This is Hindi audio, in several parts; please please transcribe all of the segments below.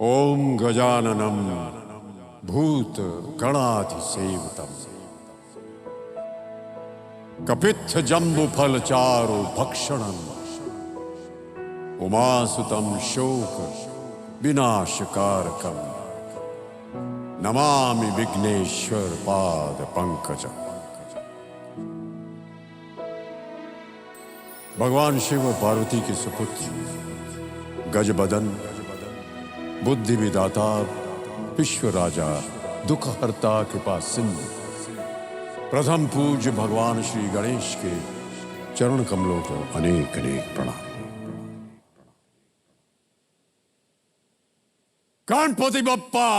ओम गजाननम भूत गणाधिसेवितम कपित्थ जम्बु फल चारु भक्षणम उमासुतम शोक विनाशकारकम नमामि विघ्नेश्वर पाद पंकजम। भगवान शिव और पार्वती के सुपुत्र गजबदन बुद्धि विदाता विश्व राजा दुख हरता कृपा सिंधु प्रथम पूज्य भगवान श्री गणेश के चरण कमलों को अनेक अनेक प्रणाम। गणपति बप्पा,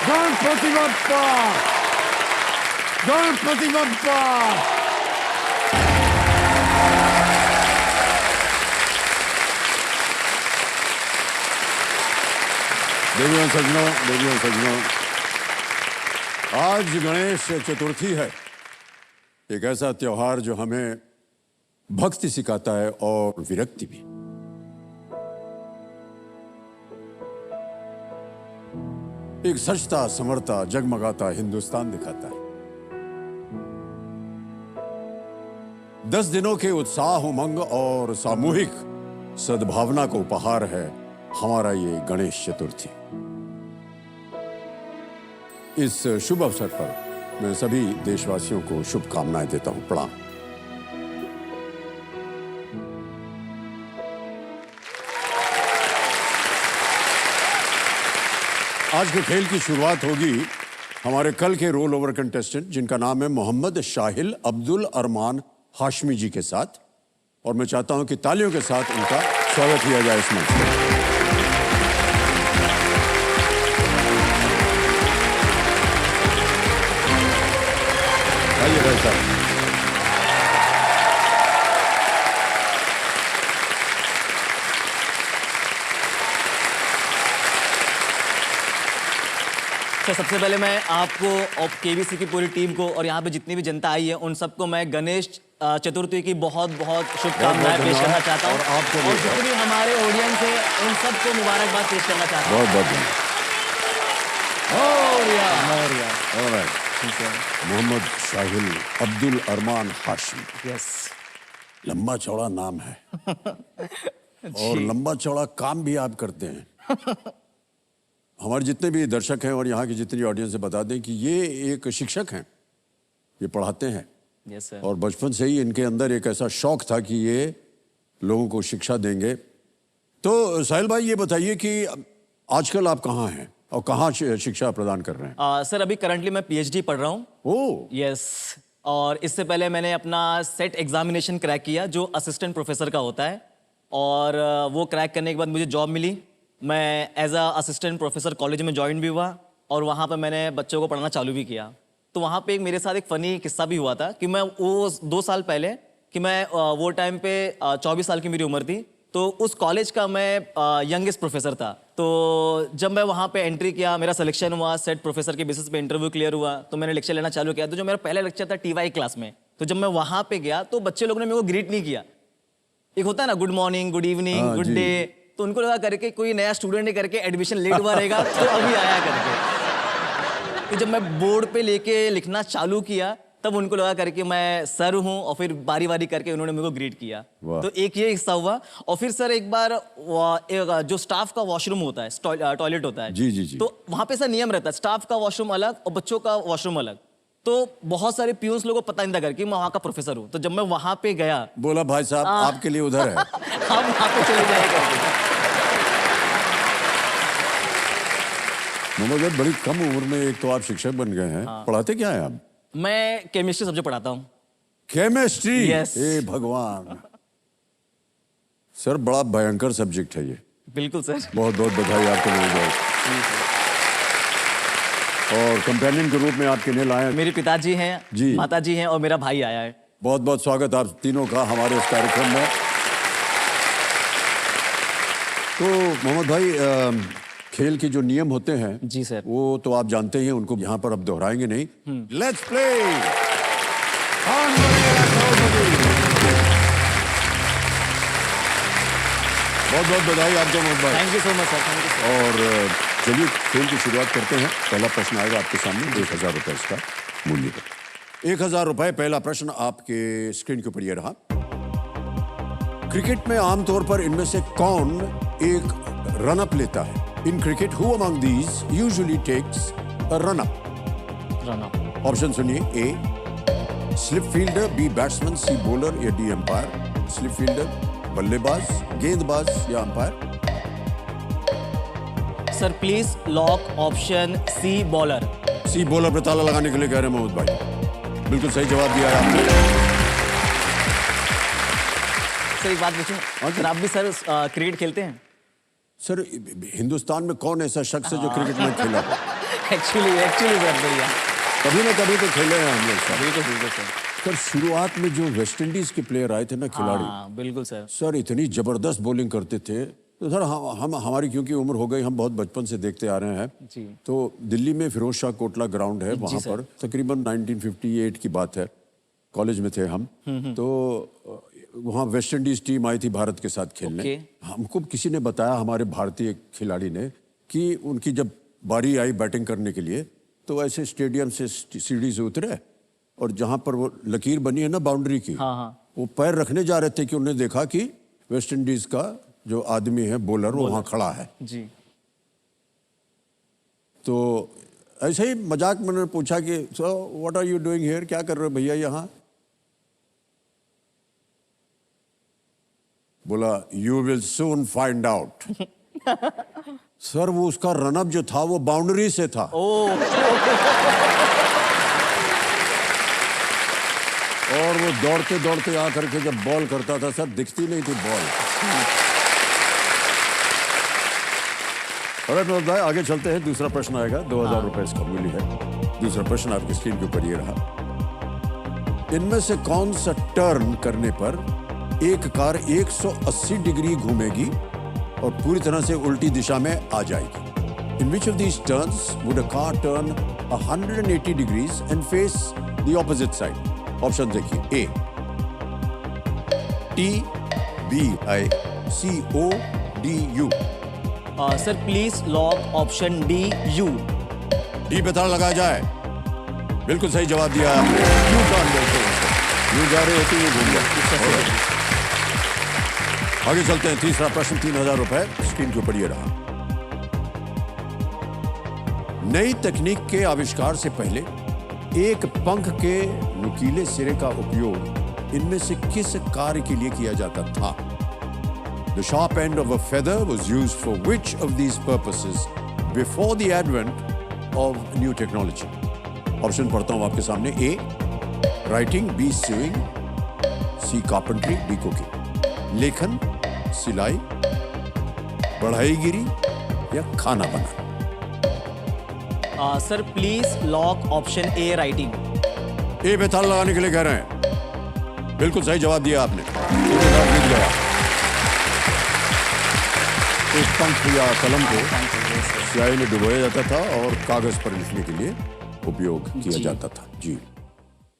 गणपति बप्पा, गणपति बप्पा। देवियों सज्जनों, आज गणेश चतुर्थी है। एक ऐसा त्योहार जो हमें भक्ति सिखाता है और विरक्ति भी। एक सचता समरता जगमगाता हिंदुस्तान दिखाता है। 10 दिनों के उत्साह उमंग और सामूहिक सद्भावना को उपहार है हमारा ये गणेश चतुर्थी। इस शुभ अवसर पर मैं सभी देशवासियों को शुभकामनाएं देता हूं। प्रणाम। आज के खेल की शुरुआत होगी हमारे कल के रोल ओवर कंटेस्टेंट जिनका नाम है मोहम्मद शाहिल अब्दुल अरमान हाशमी जी के साथ, और मैं चाहता हूं कि तालियों के साथ उनका स्वागत किया जाए इस मंच पर। आइए भाई साहब। तो सबसे पहले मैं आपको और केबीसी की पूरी टीम को और यहाँ पे जितनी भी जनता आई है उन सबको मैं गणेश चतुर्थी की बहुत बहुत शुभकामनाएं पेश करना चाहता हूँ। और जितनी भी हमारे ऑडियंस है उन सबको मुबारकबाद पेश करना चाहता हूँ। बहुत बहुत धन्यवाद। मोहम्मद शाहिल अब्दुल अरमान हाशमी। यस, लंबा चौड़ा नाम है और लंबा चौड़ा काम भी आप करते हैं। हमारे जितने भी दर्शक हैं और यहाँ की जितनी ऑडियंस है बता दें कि ये एक शिक्षक हैं, ये पढ़ाते हैं। Yes sir. और बचपन से ही इनके अंदर एक ऐसा शौक था कि ये लोगों को शिक्षा देंगे। तो साहिल भाई ये बताइए कि आजकल आप कहाँ हैं और कहाँ शिक्षा प्रदान कर रहे हैं? सर अभी करंटली मैं पीएचडी पढ़ रहा हूँ। ओह यस, और इससे पहले मैंने अपना सेट एग्जामिनेशन क्रैक किया जो असिस्टेंट प्रोफेसर का होता है, और वो क्रैक करने के बाद मुझे जॉब मिली। मैं as a assistant professor college में ज्वाइन भी हुआ और वहाँ पे मैंने बच्चों को पढ़ाना चालू भी किया। तो वहाँ पे एक मेरे साथ एक फ़नी किस्सा भी हुआ था कि मैं वो 2 साल पहले कि मैं वो टाइम पे 24 साल की मेरी उम्र थी, तो उस कॉलेज का मैं यंगेस्ट प्रोफेसर था। तो जब मैं वहाँ पे एंट्री किया, मेरा सिलेक्शन हुआ, सेट प्रोफेसर के बेसिस पे इंटरव्यू क्लियर हुआ, तो मैंने लेक्चर लेना चालू किया। तो जो मेरा पहला लेक्चर था TY क्लास में, तो जब मैं वहाँ पे गया तो बच्चे लोगों ने मेरे को ग्रीट नहीं किया। एक होता है ना good morning, good evening, good day, तो उनको लगा करके कोई नया स्टूडेंट है करके एडमिशन लेट हुआ रहेगा तो अभी आया करके। तो जब मैं बोर्ड पे लेके लिखना चालू किया तब उनको लगा करके मैं सर हूँ, और फिर बारी बारी करके उन्होंने मेरे को ग्रीट किया। तो एक ये हिस्सा हुआ। और फिर सर एक बार जो स्टाफ का वॉशरूम होता है, टॉयलेट होता है, जी। तो वहाँ पे ऐसा नियम रहता है, स्टाफ का वॉशरूम अलग और बच्चों का वॉशरूम अलग। तो बहुत सारे प्यून्स लोगों को पता नहीं था करके मैं वहाँ का प्रोफेसर हूँ। तो जब मैं वहाँ पे गया, बोला भाई साहब आपके लिए उधर है। आप वहाँ पे चले जाएगा। मोहम्मद बड़ी कम उम्र में एक तो आप शिक्षक बन गए हैं। पढ़ाते क्या है आप? मैं केमिस्ट्री सब्जेक्ट पढ़ाता हूँ। केमिस्ट्री? Yes. हे भगवान सर, बड़ा भयंकर सब्जेक्ट है ये। बिल्कुल सर। बहुत बहुत बधाई आपको मिल जाए। और कंपेनियन के रूप में आपके लिए लाए मेरे पिताजी हैं जी, माताजी हैं और मेरा भाई आया है। बहुत बहुत स्वागत आप तीनों का हमारे इस कार्यक्रम में। तो मोहम्मद भाई खेल के जो नियम होते हैं जी सर, वो तो आप जानते ही हैं, उनको यहाँ पर अब दोहराएंगे नहीं। Let's play. बहुत बहुत बहुत बधाई आपको मोहम्मद भाई। Thank you so much sir, thank you sir. और चलिए खेल की शुरुआत करते हैं। पहला प्रश्न आएगा आपके सामने 1000 रुपए इसका मूल्य है। 1000 रुपए। पहला प्रश्न आपके स्क्रीन के ऊपर ये रहा। क्रिकेट में आमतौर पर इनमें से कौन एक रन अप लेता है? In cricket who among these usually takes a run up? Run up. Option सुनिए। A slip fielder, B batsman, C bowler या डी अंपायर। स्लिप फील्डर, बल्लेबाज, गेंदबाज या umpire? Sir please lock option C bowler. C bowler पे ताला लगाने के लिए कह रहे हैं मोहम्मद भाई। बिल्कुल सही जवाब दिया है आपने। सर एक बात पूछूं, हाँ जी। सर आप भी सर क्रिकेट खेलते हैं? सर हिंदुस्तान में कौन ऐसा शख्स है जो क्रिकेट में खेला? एक्चुअली सर भैया, कभी ना कभी तो खेले हैं हम लोग सर। बिल्कुल सर। सर शुरुआत में जो वेस्ट इंडीज के प्लेयर आए थे ना, खिलाड़ी, हाँ बिल्कुल सर। सर इतनी जबरदस्त बॉलिंग करते थे। तो सर हम हमारी क्योंकि उम्र हो गई, हम बहुत बचपन से देखते आ रहे हैं। जी। तो दिल्ली में फिरोज शाह कोटला ग्राउंड है, वहाँ पर तकरीबन 1958 की बात है, कॉलेज में थे हम। तो वहाँ वेस्ट इंडीज टीम आई थी भारत के साथ खेलने। हमको किसी ने बताया, हमारे भारतीय खिलाड़ी ने, कि उनकी जब बारी आई बैटिंग करने के लिए तो ऐसे स्टेडियम से सीढ़ी से उतरे और जहाँ पर वो लकीर बनी है ना बाउंड्री की, वो पैर रखने जा रहे थे कि उन्होंने देखा कि वेस्ट इंडीज का जो आदमी है बॉलर वो वहाँ खड़ा है। जी। तो ऐसे ही मजाक में उन्होंने पूछा कि so what are you doing here, क्या कर रहे हो भैया यहाँ? बोला you will soon find out. Sir वो उसका रनअप जो था वो बाउंड्री से था। और वो दौड़ते दौड़ते आकर के जब बॉल करता था सर, दिखती नहीं थी बॉल। और भाई आगे चलते हैं। दूसरा प्रश्न आएगा, 2000 रुपए इसका मूल्य है। दूसरा प्रश्न आपकी स्क्रीन के ऊपर ये रहा। इनमें से कौन सा टर्न करने पर एक कार 180 डिग्री घूमेगी और पूरी तरह से उल्टी दिशा में आ जाएगी? In which of these turns would a car turn 180 degrees and face the opposite side? Option देखिए। A T B I C O D U। Sir please lock option D you. D पे ताला लगाया जाए। बिल्कुल सही जवाब दिया आपने। यू टर्न बोलते हैं, यू जा रहे होते ये घूम गया। आगे चलते हैं। तीसरा प्रश्न 3000 रुपए स्क्रीन के ऊपर ये रहा। नई तकनीक के आविष्कार से पहले एक पंख के नुकीले सिरे का उपयोग इनमें से किस कार्य के लिए किया जाता था? The sharp end of a feather was used for which of these purposes before the advent of new technology? Option पढ़ता हूं आपके सामने। A writing, B sewing, C carpentry, D cooking। लेखन, सिलाई, बढ़ाईगिरी या खाना बनाना? Sir please lock option A writing. A पे ताला लगाने के लिए कह रहे हैं। बिल्कुल सही जवाब दिया आपने। जीत गया। एक पंख या कलम को स्याही में डुबोया जाता था और कागज पर लिखने के लिए उपयोग किया जाता था। जी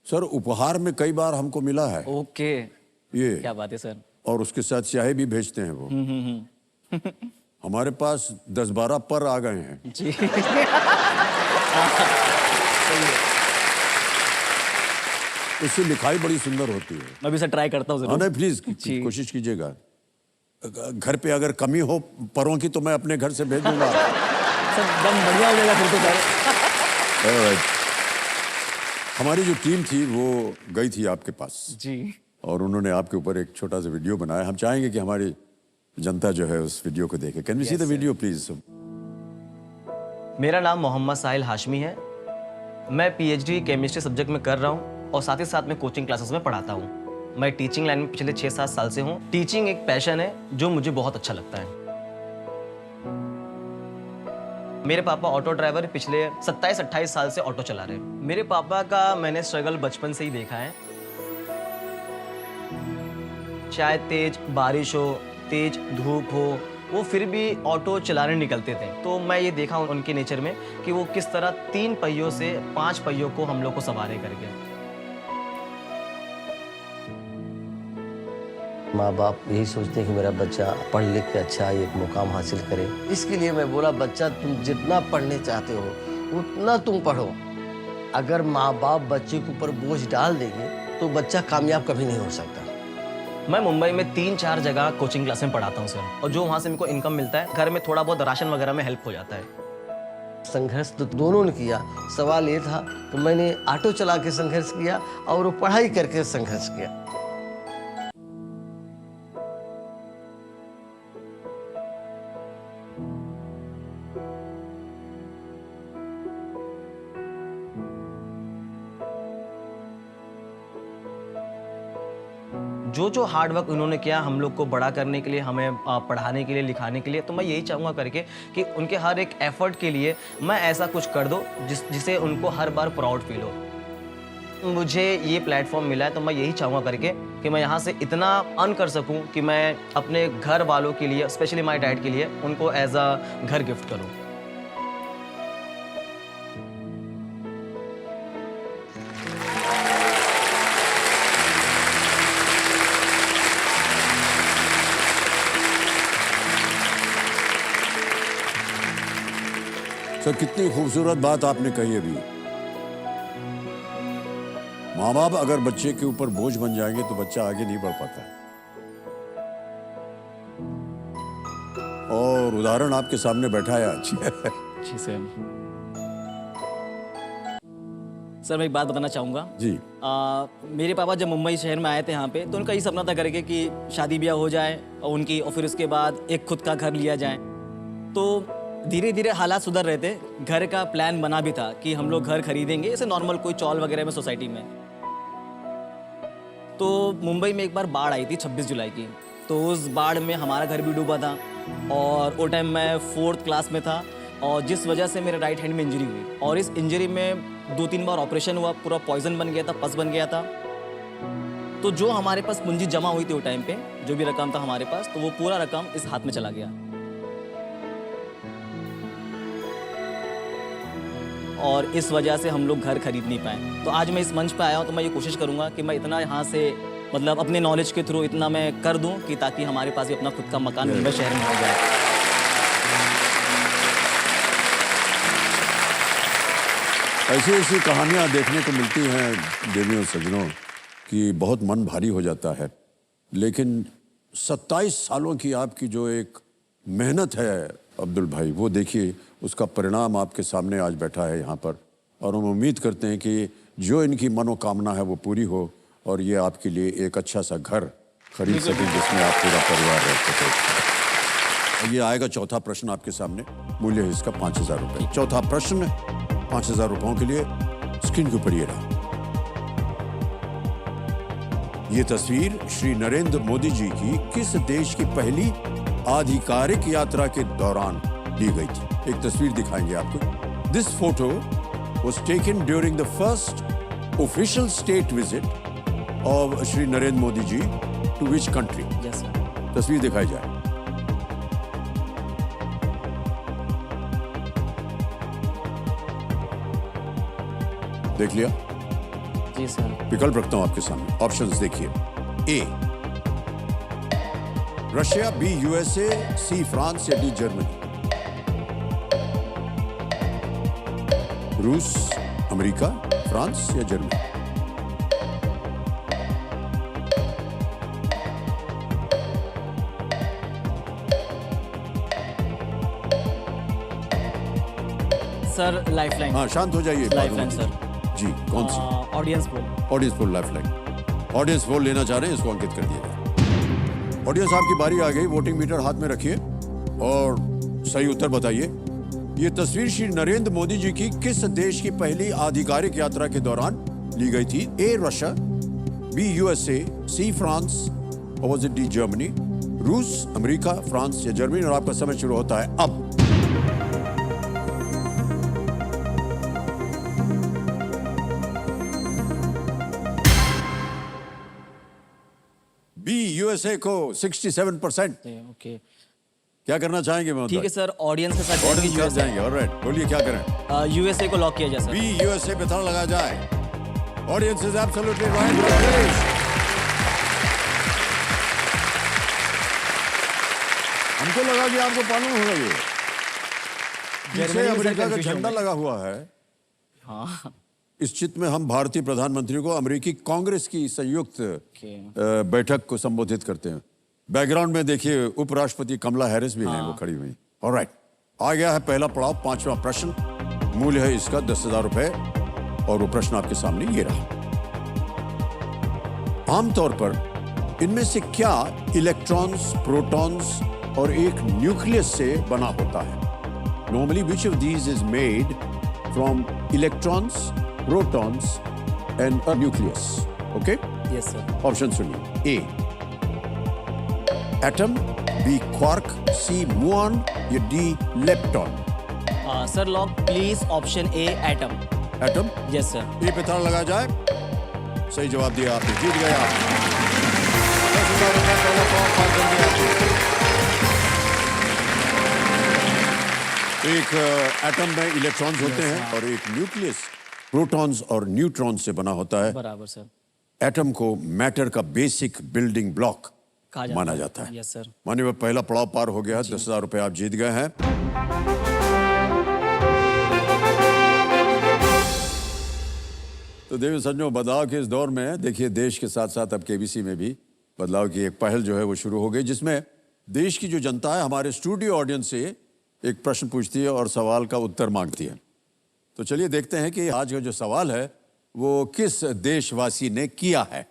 सर, उपहार में कई बार हमको मिला है। ओके, ये क्या बात है सर। और उसके साथ स्याही भी भेजते हैं वो। हमारे पास 10-12 पर आ गए हैं। जी। इससे लिखाई बड़ी सुंदर होती है। मैं भी सर ट्राई करता हूँ। नहीं प्लीज कोशिश कीजिएगा। घर पे अगर कमी हो परों की तो मैं अपने घर से भेज दूंगा। सर दम बढ़िया हो जाएगा फिर तो सर। हमारी जो टीम थी वो गई थी आपके पास जी, और उन्होंने आपके ऊपर एक छोटा सा वीडियो बनाया। हम चाहेंगे कि हमारी जनता जो है उस वीडियो को देखे। Can we see the video please? मेरा नाम मोहम्मद साहिल हाशमी है। मैं पीएचडी केमिस्ट्री सब्जेक्ट में कर रहा हूँ और साथ ही साथ मैं कोचिंग क्लासेस में पढ़ाता हूँ। मैं टीचिंग लाइन में पिछले 6-7 साल से हूँ। टीचिंग एक पैशन है जो मुझे बहुत अच्छा लगता है। मेरे पापा ऑटो ड्राइवर पिछले 27-28 साल से ऑटो चला रहे हैं। मेरे पापा का मैंने स्ट्रगल बचपन से ही देखा है। चाहे तेज बारिश हो, तेज धूप हो, वो फिर भी ऑटो चलाने निकलते थे। तो मैं ये देखा उनके नेचर में कि वो किस तरह 3 पहियों से 5 पहियों को हम लोग को सवारे करके। माँ बाप यही सोचते हैं कि मेरा बच्चा पढ़ लिख के अच्छा एक मुकाम हासिल करे। इसके लिए मैं बोला, बच्चा तुम जितना पढ़ने चाहते हो उतना तुम पढ़ो। अगर माँ बाप बच्चे के ऊपर बोझ डाल देंगे तो बच्चा कामयाब कभी नहीं हो सकता। मैं मुंबई में 3-4 जगह कोचिंग क्लास में पढ़ाता हूँ सर, और जो वहाँ से मेरे को इनकम मिलता है, घर में थोड़ा बहुत राशन वगैरह में हेल्प हो जाता है। संघर्ष तो दोनों ने किया। सवाल ये था कि मैंने ऑटो चला के संघर्ष किया और वो पढ़ाई करके संघर्ष किया। जो हार्ड वर्क उन्होंने किया हम लोग को बड़ा करने के लिए, हमें पढ़ाने के लिए, लिखाने के लिए, तो मैं यही चाहूँगा करके कि उनके हर एक एफर्ट के लिए मैं ऐसा कुछ कर दूँ जिसे उनको हर बार प्राउड फील हो। मुझे ये प्लेटफॉर्म मिला है तो मैं यही चाहूँगा करके कि मैं यहाँ से इतना अर्न कर सकूँ कि मैं अपने घर वालों के लिए, स्पेशली माई डैड के लिए, उनको एज अ घर गिफ्ट करूँ। सर, कितनी खूबसूरत बात आपने कही अभी। माँ बाप अगर बच्चे के ऊपर बोझ बन जाएंगे तो बच्चा आगे नहीं बढ़ पाता। और उदाहरण आपके सामने बैठा है आज। जी सर। सर मैं एक बात बताना चाहूँगा जी। मेरे पापा जब मुंबई शहर में आए थे यहाँ पे, तो उनका ये सपना था करके कि शादी ब्याह हो जाए और उनकी, और फिर उसके बाद एक खुद का घर लिया जाए। तो धीरे धीरे हालात सुधर रहे थे, घर का प्लान बना भी था कि हम लोग घर खरीदेंगे ऐसे नॉर्मल कोई चौल वगैरह में सोसाइटी में। तो मुंबई में एक बार बाढ़ आई थी 26 जुलाई की, तो उस बाढ़ में हमारा घर भी डूबा था और वो टाइम मैं 4th क्लास में था, और जिस वजह से मेरे राइट हैंड में इंजरी हुई, और इस इंजरी में 2-3 बार ऑपरेशन हुआ, पूरा पॉइजन बन गया था, पस बन गया था। तो जो हमारे पास पूंजी जमा हुई थी वो टाइम पे, जो भी रकम था हमारे पास, तो वो पूरा रकम इस हाथ में चला गया। और इस वजह से हम लोग घर खरीद नहीं पाए। तो आज मैं इस मंच पे आया हूँ तो मैं ये कोशिश करूँगा कि मैं इतना यहाँ से, मतलब अपने नॉलेज के थ्रू इतना मैं कर दूँ कि ताकि हमारे पास भी अपना खुद का मकान मुंबई शहर में हो जाए। ऐसी ऐसी कहानियाँ देखने को मिलती हैं देवियों सज्जनों कि बहुत मन भारी हो जाता है। लेकिन 27 सालों की आपकी जो एक मेहनत है अब्दुल भाई, वो देखिए उसका परिणाम आपके सामने आज बैठा है यहाँ पर। और हम उम्मीद करते हैं कि जो इनकी मनोकामना है वो पूरी हो और ये आपके लिए एक अच्छा सा घर खरीद सकें जिसमें आप पूरा परिवार रह सके। ये आएगा चौथा प्रश्न आपके सामने, मूल्य है इसका 5,000 रुपये। चौथा प्रश्न 5,000 रुपयों के लिए स्क्रीन के ऊपर ये रहा। ये तस्वीर श्री नरेंद्र मोदी जी की किस देश की पहली आधिकारिक यात्रा के दौरान ली गई थी? एक तस्वीर दिखाएंगे आपको। This photo was taken during the first official state visit of Shri Narendra Modi ji to which country? Yes, sir. तस्वीर दिखाई जाए। देख लिया? जी सर। विकल्प रखता हूं आपके सामने, ऑप्शंस देखिए। A Russia, B USA, C France या डी जर्मनी। रूस, अमेरिका, फ्रांस या जर्मनी। Sir lifeline. हाँ, शांत हो जाइए। Lifeline sir. जी, कौन सी? Audience poll. Audience poll lifeline. Audience poll लेना चाह रहे हैं, इसको अंकित कर दिया जाए। ऑडियंस, आपकी बारी आ गई। वोटिंग मीटर हाथ में रखिए और सही उत्तर बताइए। ये तस्वीर श्री नरेंद्र मोदी जी की किस देश की पहली आधिकारिक यात्रा के दौरान ली गई थी? A Russia, B USA, C France और वाज इट डी जर्मनी? रूस, अमेरिका, फ्रांस या जर्मनी? और आपका समय शुरू होता है अब। बी यूएसए को 67%। ओके, क्या करना चाहेंगे मोहम्मद? ठीक है सर, ऑडियंस के साथ ऑडियंस के साथ जाएंगे। ऑलराइट, बोलिए क्या करें? यूएसए को लॉक किया जाए सर। बी यूएसए पे ताला लगा जाए। Audience is absolutely right. जी आपको मालूम होगा ये पीछे जर्मनी में सर अमेरिका का confusion झंडा हो गई। लगा हुआ है। हाँ इस चित्र में हम भारतीय प्रधानमंत्री को अमेरिकी कांग्रेस की संयुक्त बैठक को संबोधित करते हैं। बैकग्राउंड में देखिए उपराष्ट्रपति कमला हैरिस भी हैं, वो खड़ी हुई। ऑलराइट, आ गया है पहला पड़ाव, 5वां प्रश्न। मूल्य है इसका 10,000 रुपए और वो प्रश्न आपके सामने ये रहा। आमतौर पर इनमें से क्या इलेक्ट्रॉन्स, प्रोटॉन्स और एक न्यूक्लियस से बना होता है? Normally which of these is made from electrons, protons and a nucleus? Okay, yes sir. Option सुनिए। ए एटम, बी क्वार्क, सी मुऑन या D lepton? Sir lock please option A atom. Atom yes sir. ये पे ताला लगा जाए। सही जवाब दिया आपने, जीत गए आप। 10,000 रुपए पहला पड़ाव पार कर दिया आपने। एक एटम में इलेक्ट्रॉन्स होते हैं और एक न्यूक्लियस प्रोटॉन्स और न्यूट्रॉन्स से बना होता है। बराबर सर। एटम को मैटर का बेसिक बिल्डिंग ब्लॉक कहा जाता माना है। जाता है। Yes sir. मानिए पहला पड़ाव पार हो गया, 10,000 रुपए आप जीत गए हैं। तो देवी सज्जनों, बदलाव के इस दौर में देखिए देश के साथ साथ अब केबीसी में भी बदलाव की एक पहल जो है वो शुरू हो गई, जिसमें देश की जो जनता है हमारे स्टूडियो ऑडियंस से एक प्रश्न पूछती है और सवाल का उत्तर मांगती है। तो चलिए देखते हैं कि आज का जो सवाल है वो किस देशवासी ने किया है।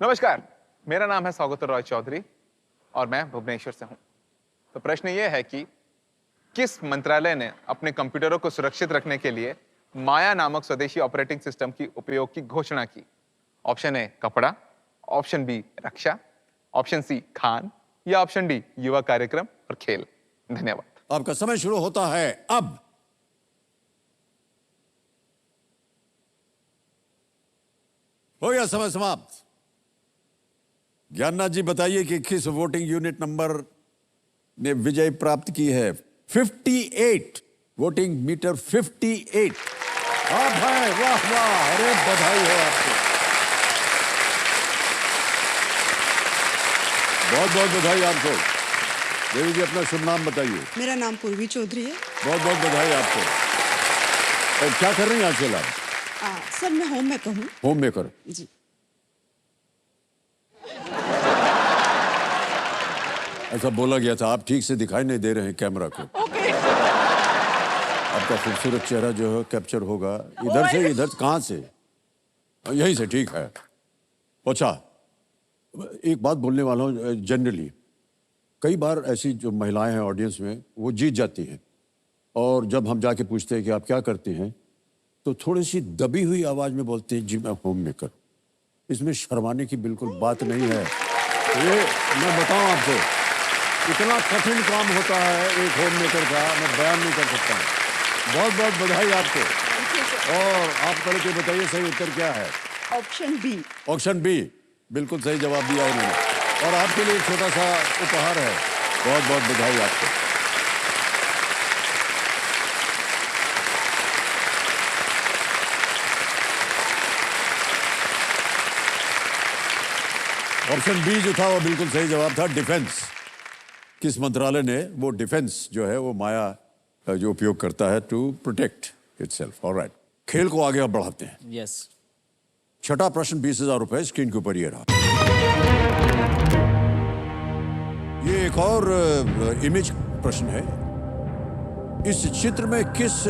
नमस्कार, मेरा नाम है सौगत रॉय चौधरी और मैं भुवनेश्वर से हूं। तो प्रश्न यह है कि किस मंत्रालय ने अपने कंप्यूटरों को सुरक्षित रखने के लिए माया नामक स्वदेशी ऑपरेटिंग सिस्टम की उपयोग की घोषणा की? ऑप्शन ए कपड़ा, ऑप्शन बी रक्षा, ऑप्शन सी खान या ऑप्शन डी युवा कार्यक्रम और खेल। धन्यवाद। आपका समय शुरू होता है अब। हो गया समय समाप्त। ज्ञाननाथ जी बताइए कि किस वोटिंग यूनिट नंबर ने विजय प्राप्त की है? 58 वोटिंग मीटर 58। आप हैं, वाह वाह, अरे बधाई हो आपको, बहुत बहुत बधाई आपको। देवी जी अपना शुभ नाम बताइए। मेरा नाम पूर्वी चौधरी है। बहुत बहुत बधाई आपको। और क्या कर रही हैं आजकल आप? सर मैं होम मेकर हूँ। होम मेकर जी। ऐसा बोला गया था, आप ठीक से दिखाई नहीं दे रहे हैं कैमरा को। आपका खूबसूरत चेहरा जो है कैप्चर होगा इधर से, इधर कहाँ से? यहीं से, ठीक है। अच्छा, एक बात बोलने वाला हूँ। जनरली कई बार ऐसी जो महिलाएं हैं ऑडियंस में वो जीत जाती हैं, और जब हम जाके पूछते हैं कि आप क्या करते हैं तो थोड़ी सी दबी हुई आवाज में बोलते हैं जी मैं होम मेकर। इसमें शर्माने की बिल्कुल बात नहीं है। ये मैं बताऊं आपको, इतना कठिन काम होता है एक होम मेकर का, मैं बयान नहीं कर सकता हूँ। बहुत बहुत बधाई आपको। और आप पढ़ के बताइए सही उत्तर क्या है? Option B. ऑप्शन बी बिल्कुल सही जवाब दिया उन्होंने, और आपके लिए एक छोटा सा उपहार है। बहुत बहुत बधाई आपको। ऑप्शन बी जो था वो बिल्कुल सही जवाब था, डिफेंस। किस मंत्रालय ने वो डिफेंस जो है वो माया जो उपयोग करता है टू प्रोटेक्ट इटसेल्फ। ऑलराइट, खेल को आगे अब बढ़ाते हैं। यस। छठा प्रश्न 20,000 रुपए स्क्रीन के ऊपर ये रहा। ये एक और इमेज प्रश्न है। इस चित्र में किस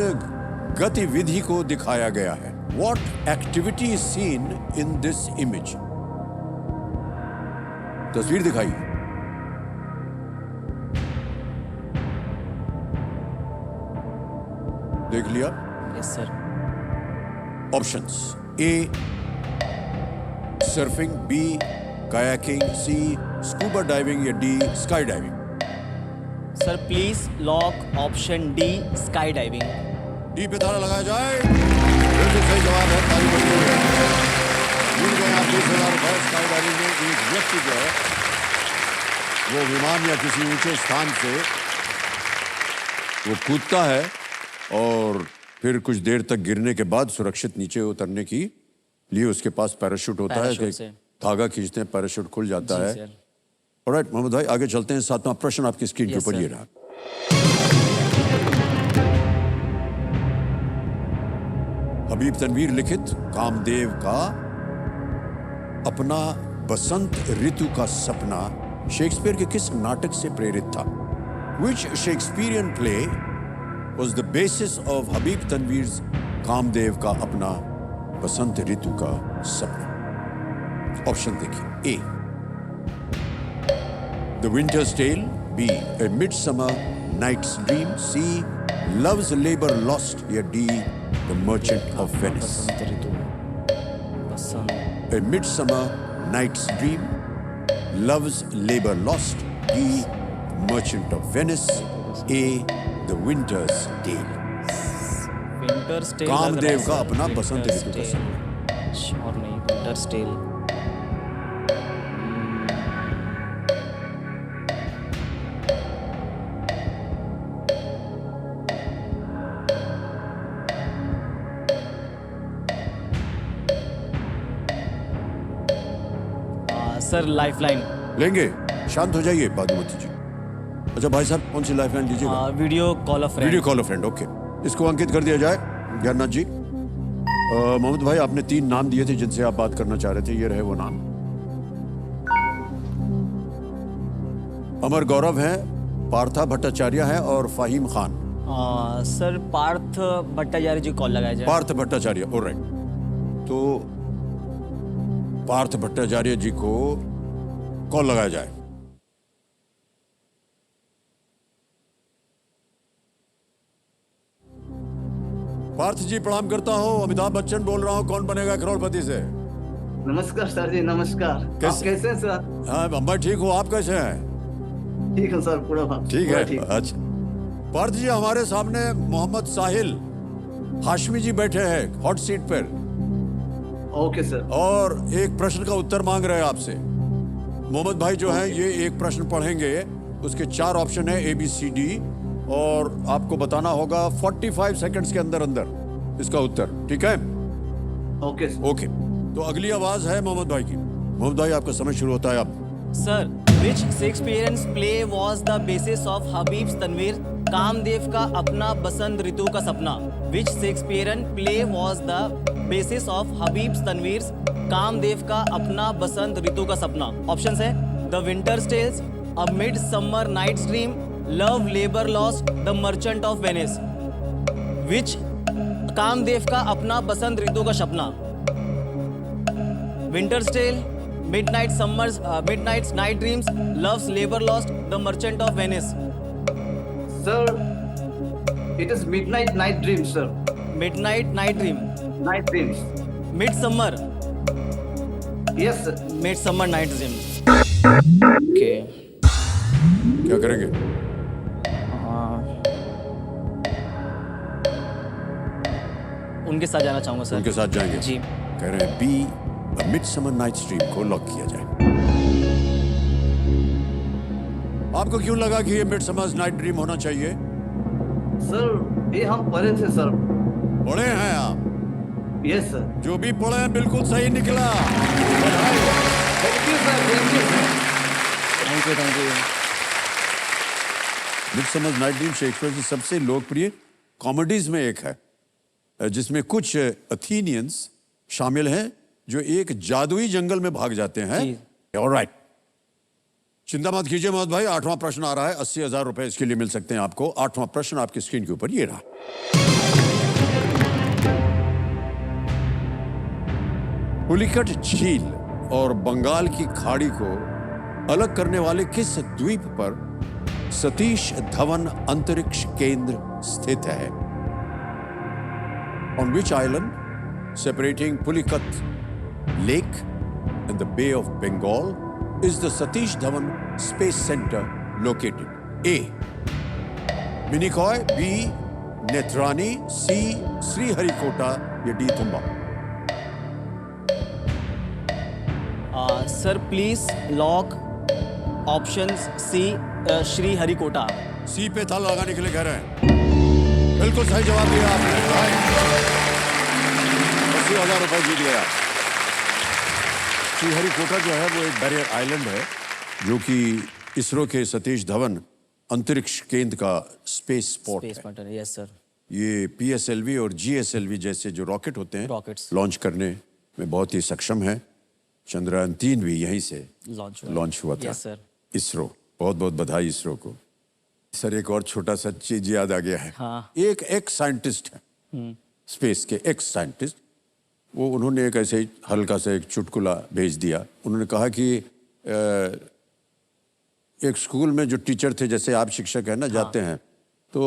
गतिविधि को दिखाया गया है? What activity is seen in this image? तस्वीर दिखाई। देख लिया? Yes sir. ऑप्शंस: ए सर्फिंग, बी कायाकिंग, सी स्कूबा डाइविंग या D sky diving. Sir please lock option D sky diving. D पे ताला लगाया जाए। बिल्कुल सही जवाब है। ताली बजती है। मिल गए आप 20,000 रुपए। स्काई डाइविंग में एक व्यक्ति जो है वो विमान या किसी ऊंचे स्थान से वो कूदता है और फिर कुछ देर तक गिरने के बाद सुरक्षित नीचे उतरने की लिए उसके पास पैराशूट होता है पैराशूट कि से। धागा खींचते हैं, पैराशूट खुल जाता है। सर। ऑलराइट मोहम्मद भाई, आगे चलते हैं। सातवां प्रश्न आपकी स्क्रीन के Yes, ऊपर sir. ये रहा। हबीब तनवीर लिखित कामदेव का अपना बसंत ऋतु का सपना शेक्सपियर के किस नाटक से प्रेरित था? Which Shakespearean play was the basis of हबीब तनवीर कामदेव का अपना बसंत ऋतु का सपना? ऑप्शन देखिए। ए The Winter's Tale, B A Midsummer Night's Dream, C Love's Labor Lost, या D The Merchant of Venice. Basant Ritu, Basant. A Midsummer Night's Dream, Love's Labor Lost, D Merchant of Venice, A The Winter's Tale. Winter's Tale. Kamdev का अपना बसंत ऋतु का सपना। श्योर नहीं, विंटर्स टेल। Sir lifeline. लेंगे? शांत हो जाइए बागमती जी। अच्छा भाई साहब, कौन सी लाइफलाइन लीजिएगा? Video call of video call friend, okay. इसको अंकित कर दिया जाए। ज्ञाननाथ जी, मोहम्मद भाई आपने 3 नाम दिए थे जिनसे आप बात करना चाह रहे थे, ये रहे वो नाम। अमर गौरव है, पार्था भट्टाचार्य है और फाहिम खान। सर पार्थ भट्टाचार्य जी कॉल लगाया जाए। पार्थ भट्टाचार्य, ऑलराइट। तो पार्थ भट्टाचार्य जी को कॉल लगाया जाए। पार्थ जी प्रणाम करता हूँ, अमिताभ बच्चन बोल रहा हूँ, कौन बनेगा करोड़पति से। नमस्कार सर जी, नमस्कार। आप कैसे हैं सर? हाँ मैं ठीक हूँ, आप कैसे हैं? ठीक है सर, पूरा ठीक पूरा है। अच्छा पार्थ जी, हमारे सामने मोहम्मद साहिल हाशमी जी बैठे हैं हॉट सीट पर, ओके सर। और एक प्रश्न का उत्तर मांग रहे हैं आपसे। मोहम्मद भाई जो हैं ये एक प्रश्न पढ़ेंगे, उसके 4 ऑप्शन है ABCD, और आपको बताना होगा 45 सेकंड्स के अंदर अंदर इसका उत्तर, ठीक है? Okay sir. ओके, तो अगली आवाज है मोहम्मद भाई की। मोहम्मद भाई आपका समय शुरू होता है अब। Sir which Shakespearean play was the basis of Habib Tanvir Kamdev का अपना Basant Ritu ka Sapna? Which Shakespearean play was the basis of Habib Tanvir Kamdev का अपना बसंत ऋतु का सपना? ऑप्शन है the winter's tales, a midsummer night's dream, love's labour's lost, the merchant of Venice. Which Kamdev का अपना Basant Ritu ka Sapna? Winter's tale, midnight summers, midnight's night dreams, loves labour lost, the merchant of Venice. Sir it is midnight night dream sir. Midnight night dream, night dreams, mid summer, yes sir. Mid summer night dream. Okay, क्या करेंगे? उनके साथ जाना चाहूंगा सर। उनके साथ जाएंगे? जी। कह रहे हैं B a Midsummer Night's Dream को लॉक किया जाए। आपको क्यों लगा कि ये मिडसमर नाइट ड्रीम होना चाहिए? सर ये हम पढ़े थे सर। पढ़े हैं आप? Yes sir. जो भी पढ़े हैं बिल्कुल सही निकला। Thank you sir, thank you sir. Thank you, thank you. Midsummer night dream Shakespeare की सबसे लोकप्रिय कॉमेडीज में एक है, जिसमें कुछ अथीनियंस शामिल हैं जो एक जादुई जंगल में भाग जाते हैं। ऑलराइट, चिंता मत कीजिए मोहम्मद भाई, 8वां प्रश्न आ रहा है। 80,000 रुपए इसके लिए मिल सकते हैं आपको। 8वां प्रश्न आपकी स्क्रीन के ऊपर ये रहा। पुलिकट झील और बंगाल की खाड़ी को अलग करने वाले किस द्वीप पर सतीश धवन अंतरिक्ष केंद्र स्थित है? On which island separating Pulicat Lake and the Bay of Bengal is the Satish Dhawan Space Center located? A. Minicoy, B. Netrani, C. Sriharikota, या D. Thumba? Sir please lock option C, Sriharikota. C पे ताला लगाने के लिए कह रहे हैं। बिल्कुल सही जवाब दिया आपने। 80,000 रुपए जीत गया। श्रीहरिकोटा जो है वो एक बैरियर आइलैंड है जो कि इसरो के सतीश धवन अंतरिक्ष केंद्र का स्पेस स्पॉट स्पेस है। Pointer, yes sir. ये पीएसएलवी और जीएसएलवी जैसे जो रॉकेट होते हैं रॉकेट्स। लॉन्च करने में बहुत ही सक्षम है। चंद्रयान 3 भी यहीं से लॉन्च हुआ था। Yes sir. इसरो, बहुत बहुत बधाई इसरो को। सर एक और छोटा सा चीज याद आ गया है। हाँ। एक एक्स साइंटिस्ट है, स्पेस के एक्स साइंटिस्ट, वो उन्होंने एक ऐसे ही हल्का सा एक चुटकुला भेज दिया। उन्होंने कहा कि एक स्कूल में जो टीचर थे, जैसे आप शिक्षक हैं ना, जाते हैं तो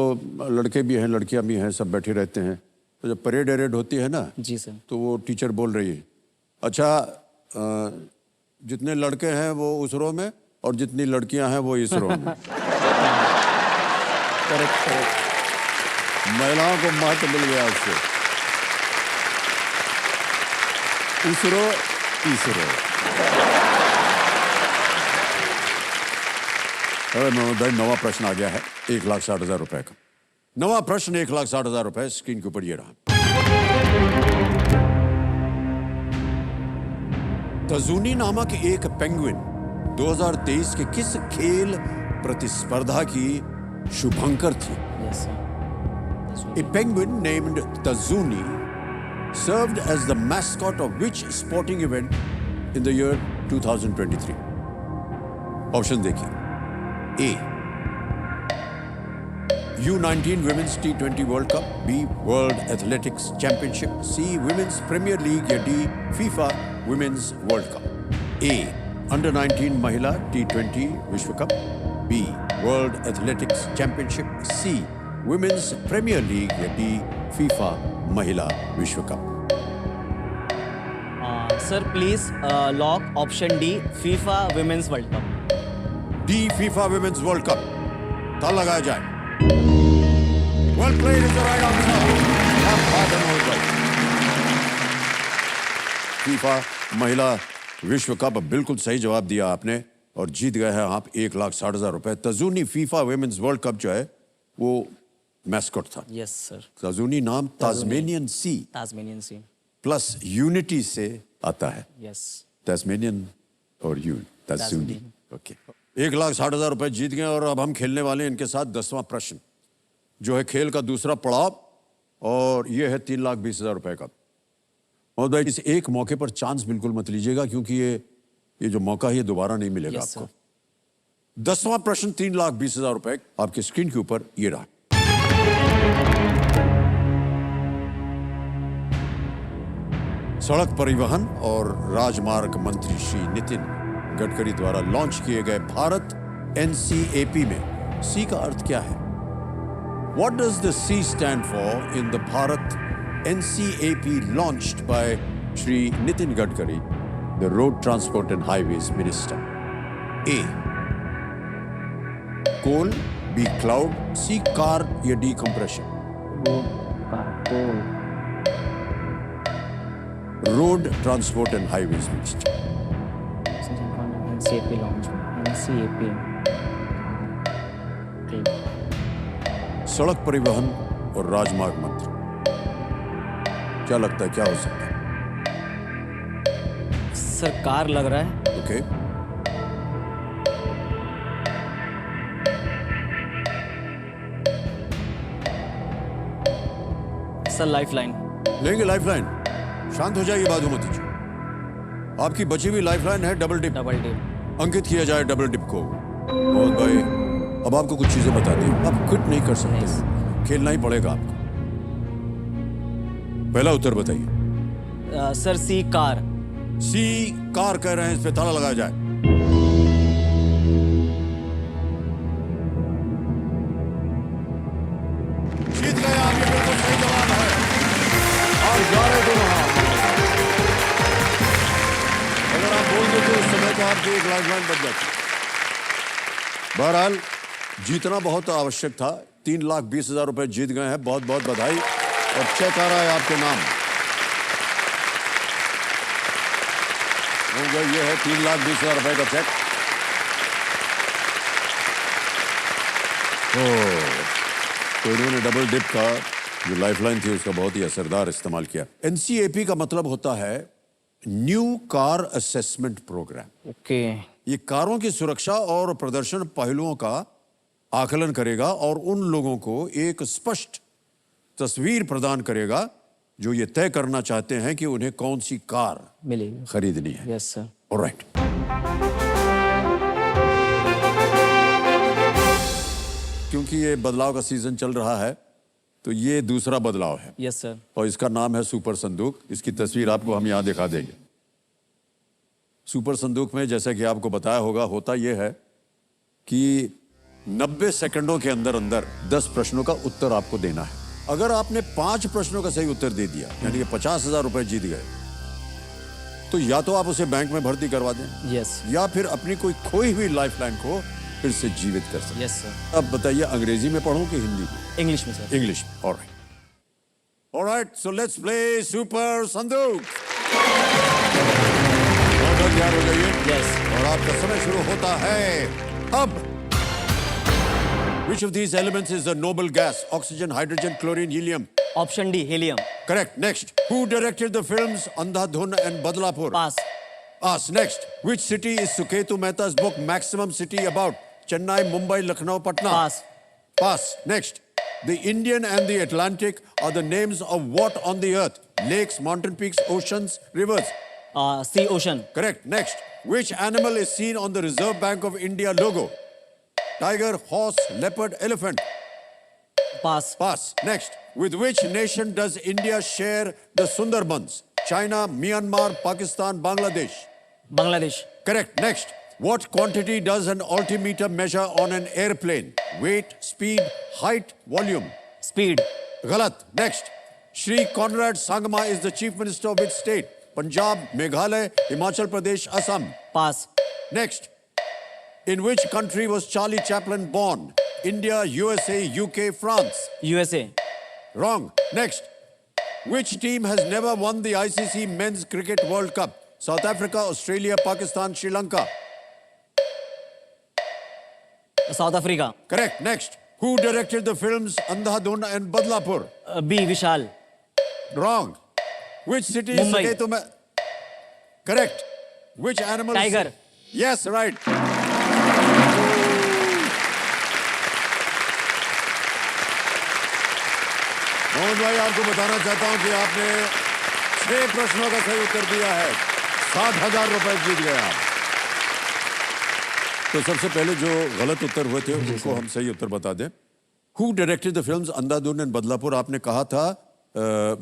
लड़के भी हैं लड़कियां भी हैं, सब बैठे रहते हैं। तो जब परेड एरेड होती है ना, जी सर। तो वो टीचर बोल रही है, अच्छा जितने लड़के हैं वो उस रो में और जितनी लड़कियां हैं वो इस रो में। करेक्ट। महिलाओं को महत्व मिल गया उससे। इसरो इसरो। अरे मोहम्मद भाई, नवा प्रश्न आ गया है 1,60,000 रुपए का। नवा प्रश्न 1,60,000 रुपए स्क्रीन के ऊपर ये रहा। तजूनी नामक एक पेंगुइन 2023 के किस खेल प्रतिस्पर्धा की शुभंकर थी? Yes sir. A penguin named Tazuni served as the mascot of which sporting event in the year 2023? Option देखिए। A. U19 Women's T20 World Cup, B. World Athletics Championship, C. Women's Premier League या D. FIFA Women's World Cup. A. Under 19 Mahila T20 Vishwa Cup, B. World Athletics Championship, C. Women's Premier League या D. FIFA Mahila Vishwa Cup. Sir please lock option D, FIFA women's world cup. D. FIFA Women's World Cup. ताल लगाया जाए। Well played is the right answer. क्या बात है मोहित भाई। फीफा महिला विश्व कप बिल्कुल सही जवाब दिया आपने और जीत गए हैं आप 1,60,000 रुपए। तजूनी फीफा वुमेन्स वर्ल्ड कप जो है वो मैस्कॉट था। Yes sir. तजूनी नाम तास्मेनियन सी तास्मेनियन सी। प्लस यूनिटी से आता है। यस। तास्मेनियन और ताजूनी। ताजूनी। ओके। 1,60,000 रुपए जीत गए और अब हम खेलने वाले हैं इनके साथ 10वां प्रश्न, जो है खेल का दूसरा पड़ाव, और ये है 3,20,000 रुपए का। और भाई इस एक मौके पर चांस बिल्कुल मत लीजिएगा, क्योंकि ये जो मौका है ये दोबारा नहीं मिलेगा Yes, आपको। 10वां प्रश्न 3,20,000 रुपए आपके स्क्रीन के ऊपर ये रहा। सड़क परिवहन और राजमार्ग मंत्री श्री नितिन गडकरी द्वारा लॉन्च किए गए भारत NCAP में सी का अर्थ क्या है? What does the C stand for in the Bharat NCAP launched by Shri Nitin Gadkari, the Road Transport and Highways Minister? A. Coal, B. Cloud, C. Car या D. Compression? Road Transport and Highways Minister. NCAP launch में NCAP सड़क परिवहन और राजमार्ग मंत्री, क्या लगता है क्या हो सकता है? सरकार लग रहा है। ओके। Sir lifeline. लेंगे लाइफलाइन? शांत हो जाइए बाधुमती जी। आपकी बची हुई लाइफलाइन है डबल डिप। Double tip. अंकित किया जाए डबल डिप को। बहुत भाई, अब आपको कुछ चीजें बता दी, आप क्विट नहीं कर सकते, खेलना ही पड़ेगा आपको। पहला उत्तर बताइए। सर सी कार। सी कार कह रहे हैं, इस पे ताला लगाया जाए। जीत गए आप, ये बिल्कुल सही जवाब है। और जा रहे तो वहां, अगर आप बोल देते उस समय तो आपकी एक लाइफलाइन बच जाती। बहरहाल जीतना बहुत आवश्यक था। 3,20,000 रुपए जीत गए हैं, बहुत बहुत बधाई। और चेक आ रहा है आपके नाम। ये है 3,20,000 रुपए का चेक। तो इन्होंने डबल डिप का जो लाइफलाइन थी उसका बहुत ही असरदार इस्तेमाल किया। एनसीएपी का मतलब होता है new car assessment programme. Okay. ये कारों की सुरक्षा और प्रदर्शन पहलुओं का आकलन करेगा और उन लोगों को एक स्पष्ट तस्वीर प्रदान करेगा जो ये तय करना चाहते हैं कि उन्हें कौन सी कार मिलेगी। खरीदनी है। Yes sir. ऑलराइट। क्योंकि ये बदलाव का सीजन चल रहा है तो ये दूसरा बदलाव है। Yes sir. और इसका नाम है सुपर संदूक। इसकी तस्वीर आपको हम यहां दिखा देंगे। सुपर संदूक में जैसा कि आपको बताया होगा होता यह है कि 90 सेकंडों के अंदर अंदर 10 प्रश्नों का उत्तर आपको देना है। अगर आपने 5 प्रश्नों का सही उत्तर दे दिया यानी कि 50,000 रुपए जीत गए तो या तो आप उसे बैंक में भर्ती करवा दें यस। या फिर अपनी कोई खोई हुई लाइफलाइन को फिर से जीवित कर सकते। Yes sir. अब बताइए अंग्रेजी में पढ़ूं कि हिंदी में? इंग्लिश में सर। इंग्लिश में। Alright. Alright, so let's play super संदूक। बहुत तैयार हो जाइए। यस। और आपका समय शुरू होता है अब। Which of these elements is a noble gas? Oxygen, hydrogen, chlorine, helium. Option D helium. Correct. Next. Who directed the films Andhadhun and Badlapur? Pass. Ask. Next. Which city is Suketu Mehta's book Maximum City about? Chennai, Mumbai, Lucknow, Patna. Pass. Pass. Next. The Indian and the Atlantic are the names of what on the earth? Lakes, mountain peaks, oceans, rivers. C ocean. Correct. Next. Which animal is seen on the Reserve Bank of India logo? Tiger, horse, leopard, elephant. Pass. Pass. Next. With which nation does India share the Sundarbans? China, Myanmar, Pakistan, Bangladesh. Bangladesh. Correct. Next. What quantity does an altimeter measure on an airplane? Weight, speed, height, volume. Speed. Galat. Next. Shri Conrad Sangma is the chief minister of which state? Punjab, Meghalaya, Himachal Pradesh, Assam. Pass. Next. In which country was Charlie Chaplin born? India, USA, UK, France. USA. Wrong. Next. Which team has never won the ICC Men's Cricket World Cup? South Africa, Australia, Pakistan, Sri Lanka. South Africa. Correct. Next. Who directed the films Andhadhun and Badlapur? B Vishal. Wrong. Which city is Mumbai. Suketu Correct. Which animal? Tiger. Yes, right. Mohan भाई आपको बताना चाहता हूं कि आपने 6 प्रश्नों का सही उत्तर दिया है। 60,000 रुपए जीत गए आप। तो सबसे पहले जो गलत उत्तर हुए थे उनको हम सही उत्तर बता दें। Who directed the films Andhadhun and Badlapur? आपने कहा था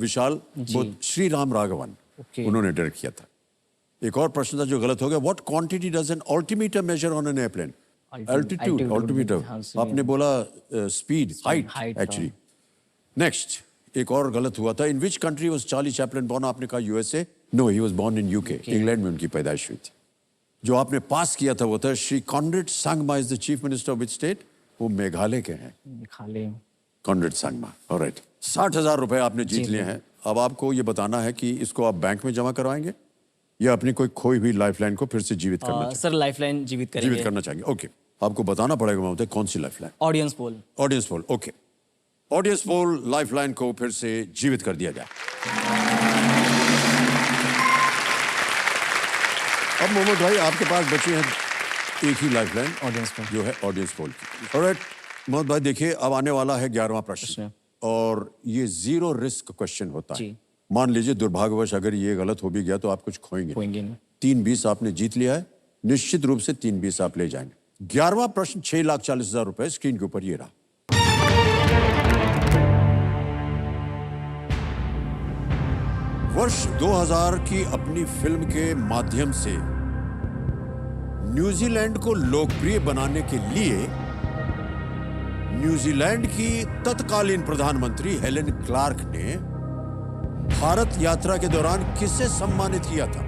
विशाल श्री राम राघवन। उन्होंने डायरेक्ट किया था। एक और प्रश्न था जो गलत हो गया। What quantity does an altimeter measure on an airplane? Altitude. Altimeter. आपने बोला speed, height actually. Next. एक और गलत हुआ था। In which country was Charlie Chaplin born? आपने कहा USA. No, he was born in UK. England में उनकी पैदाइश हुई थी। जो आपने पास किया था वो था Shri Conrad Sangma is the chief minister of which state? वो मेघालय के हैं। कॉनरेड सांगमा। ऑलराइट। 60,000 रुपए आपने जीत लिए हैं। अब आपको ये बताना है कि इसको आप बैंक में जमा करवाएंगे या अपनी कोई खोई हुई लाइफलाइन को फिर से जीवित करना चाहेंगे? सर लाइफलाइन जीवित करेंगे। जीवित करना चाहेंगे। ओके। आपको बताना पड़ेगा मोहम्मद कौन सी lifeline? Audience poll. Audience poll. Okay. Audience poll lifeline को फिर से जीवित कर दिया जाए। अब मोहम्मद भाई आपके पास बची है एक ही लाइफलाइन ऑडियंस पोल जो है ऑडियंस पोल की। ऑलराइट मोहम्मद भाई देखिए अब आने वाला है 11वां प्रश्न और ये 0 रिस्क क्वेश्चन होता है। मान लीजिए दुर्भाग्यवश अगर ये गलत हो भी गया तो आप कुछ खोएंगे। 320 आपने जीत लिया है। निश्चित रूप से 320 आप ले जाएंगे। 11वां प्रश्न 6,40,000 रुपए स्क्रीन के ऊपर ये रहा। वर्ष 2000 की अपनी फिल्म के माध्यम से न्यूजीलैंड को लोकप्रिय बनाने के लिए न्यूजीलैंड की तत्कालीन प्रधानमंत्री हेलेन क्लार्क ने भारत यात्रा के दौरान किसे सम्मानित किया था?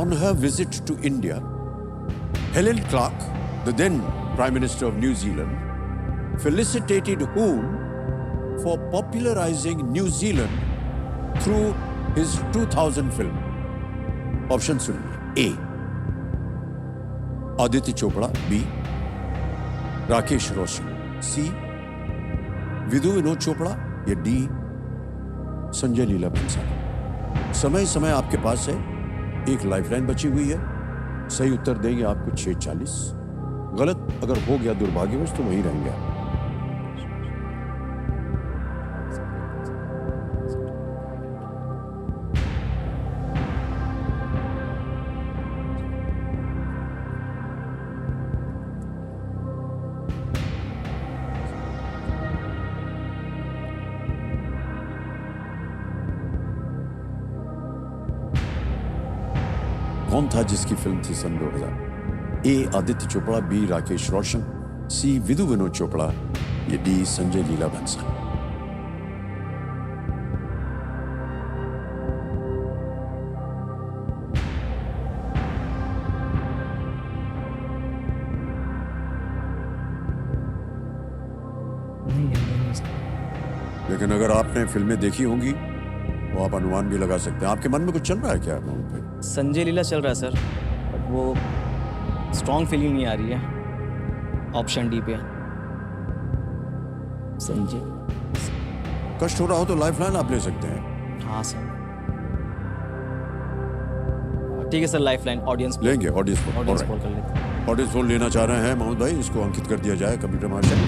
On her visit to India, Helen Clark, the then Prime Minister of New Zealand, felicitated whom for popularizing New Zealand through his 2000 film? Option सुनिए। A. आदित्य चोपड़ा। B. राकेश रोशन। सी विदु विनोद चोपड़ा या डी संजय लीला भंसाली? समय समय आपके पास है, एक लाइफलाइन बची हुई है। सही उत्तर देंगे आपको 6:40, गलत अगर हो गया दुर्भाग्यवश तो वहीं रहेंगे आप। कौन था जिसकी फिल्म थी सन 2000? ए आदित्य चोपड़ा, बी राकेश रोशन, सी विदु विनोद चोपड़ा या डी संजय लीला भंसाली? लेकिन अगर आपने फिल्में देखी होंगी तो आप अनुमान भी लगा सकते हैं। आपके मन में कुछ चल रहा है क्या मोहम्मद भाई? संजय लीला चल रहा है सर, बट वो स्ट्रॉन्ग फीलिंग नहीं आ रही है। ऑप्शन डी पे संजय। कष्ट हो रहा हो तो लाइफलाइन आप ले सकते हैं। हाँ सर, ठीक है सर, लाइफलाइन ऑडियंस लेंगे ऑडियंस पोल। ऑडियंस कॉल कर लेते हैं। ऑडियंस पोल लेना चाह रहे हैं मोहम्मद भाई, इसको अंकित कर दिया जाए कंप्यूटर मार्शल।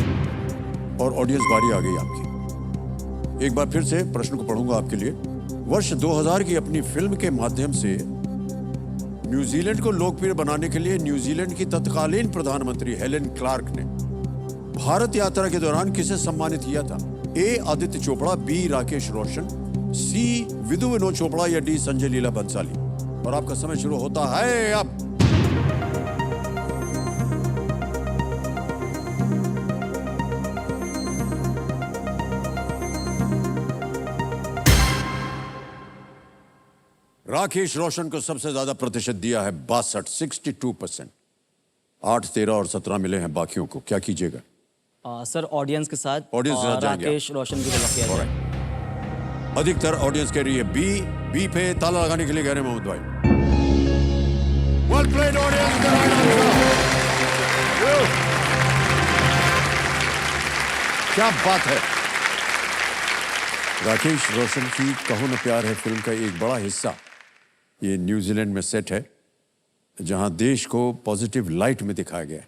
और ऑडियंस बारी आ गई आपकी। एक बार फिर से प्रश्न को पढ़ूंगा आपके लिए। वर्ष 2000 की अपनी फिल्म के माध्यम से न्यूजीलैंड को लोकप्रिय बनाने के लिए न्यूजीलैंड की तत्कालीन प्रधानमंत्री हेलेन क्लार्क ने भारत यात्रा के दौरान किसे सम्मानित किया था? ए आदित्य चोपड़ा, बी राकेश रोशन, सी विदु विनोद चोपड़ा या डी संजय लीला भंसाली? और आपका समय शुरू होता है अब। राकेश रोशन को सबसे ज्यादा प्रतिशत दिया है 62%। 8, 13 और 17 मिले हैं बाकियों को। क्या कीजिएगा? सर ऑडियंस के साथ ऑडियंस के साथ जाएंगे राकेश रोशन की तरफ किया जाए। अधिकतर ऑडियंस कह रही है बी पे ताला लगाने के लिए कह रहे हैं मोहम्मद भाई। Well played audience. क्या बात है। राकेश रोशन की कहो न प्यार है फिल्म का एक बड़ा हिस्सा ये न्यूजीलैंड में सेट है, जहां देश को पॉजिटिव लाइट में दिखाया गया है।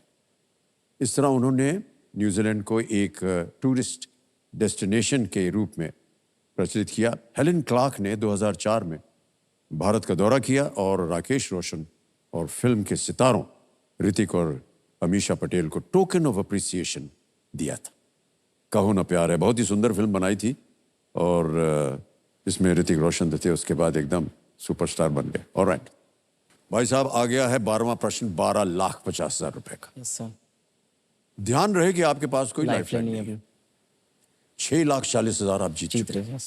इस तरह उन्होंने न्यूजीलैंड को एक टूरिस्ट डेस्टिनेशन के रूप में प्रचलित किया। हेलेन क्लार्क ने 2004 में भारत का दौरा किया और राकेश रोशन और फिल्म के सितारों ऋतिक और अमीषा पटेल को टोकन ऑफ अप्रिसिएशन दिया था। कहो न प्यार है बहुत ही सुंदर फिल्म बनाई थी और इसमें ऋतिक रोशन थे, उसके बाद एकदम सुपरस्टार बन गए। ऑलराइट भाई साहब, आ गया है 12वां प्रश्न 12,50,000 रुपए का। Yes sir. ध्यान रहे कि आपके पास कोई लाइफलाइन लाइफलाइन नहीं नहीं है है। 6,40,000 आप जीत जीत चुके रहे हैं। हैं।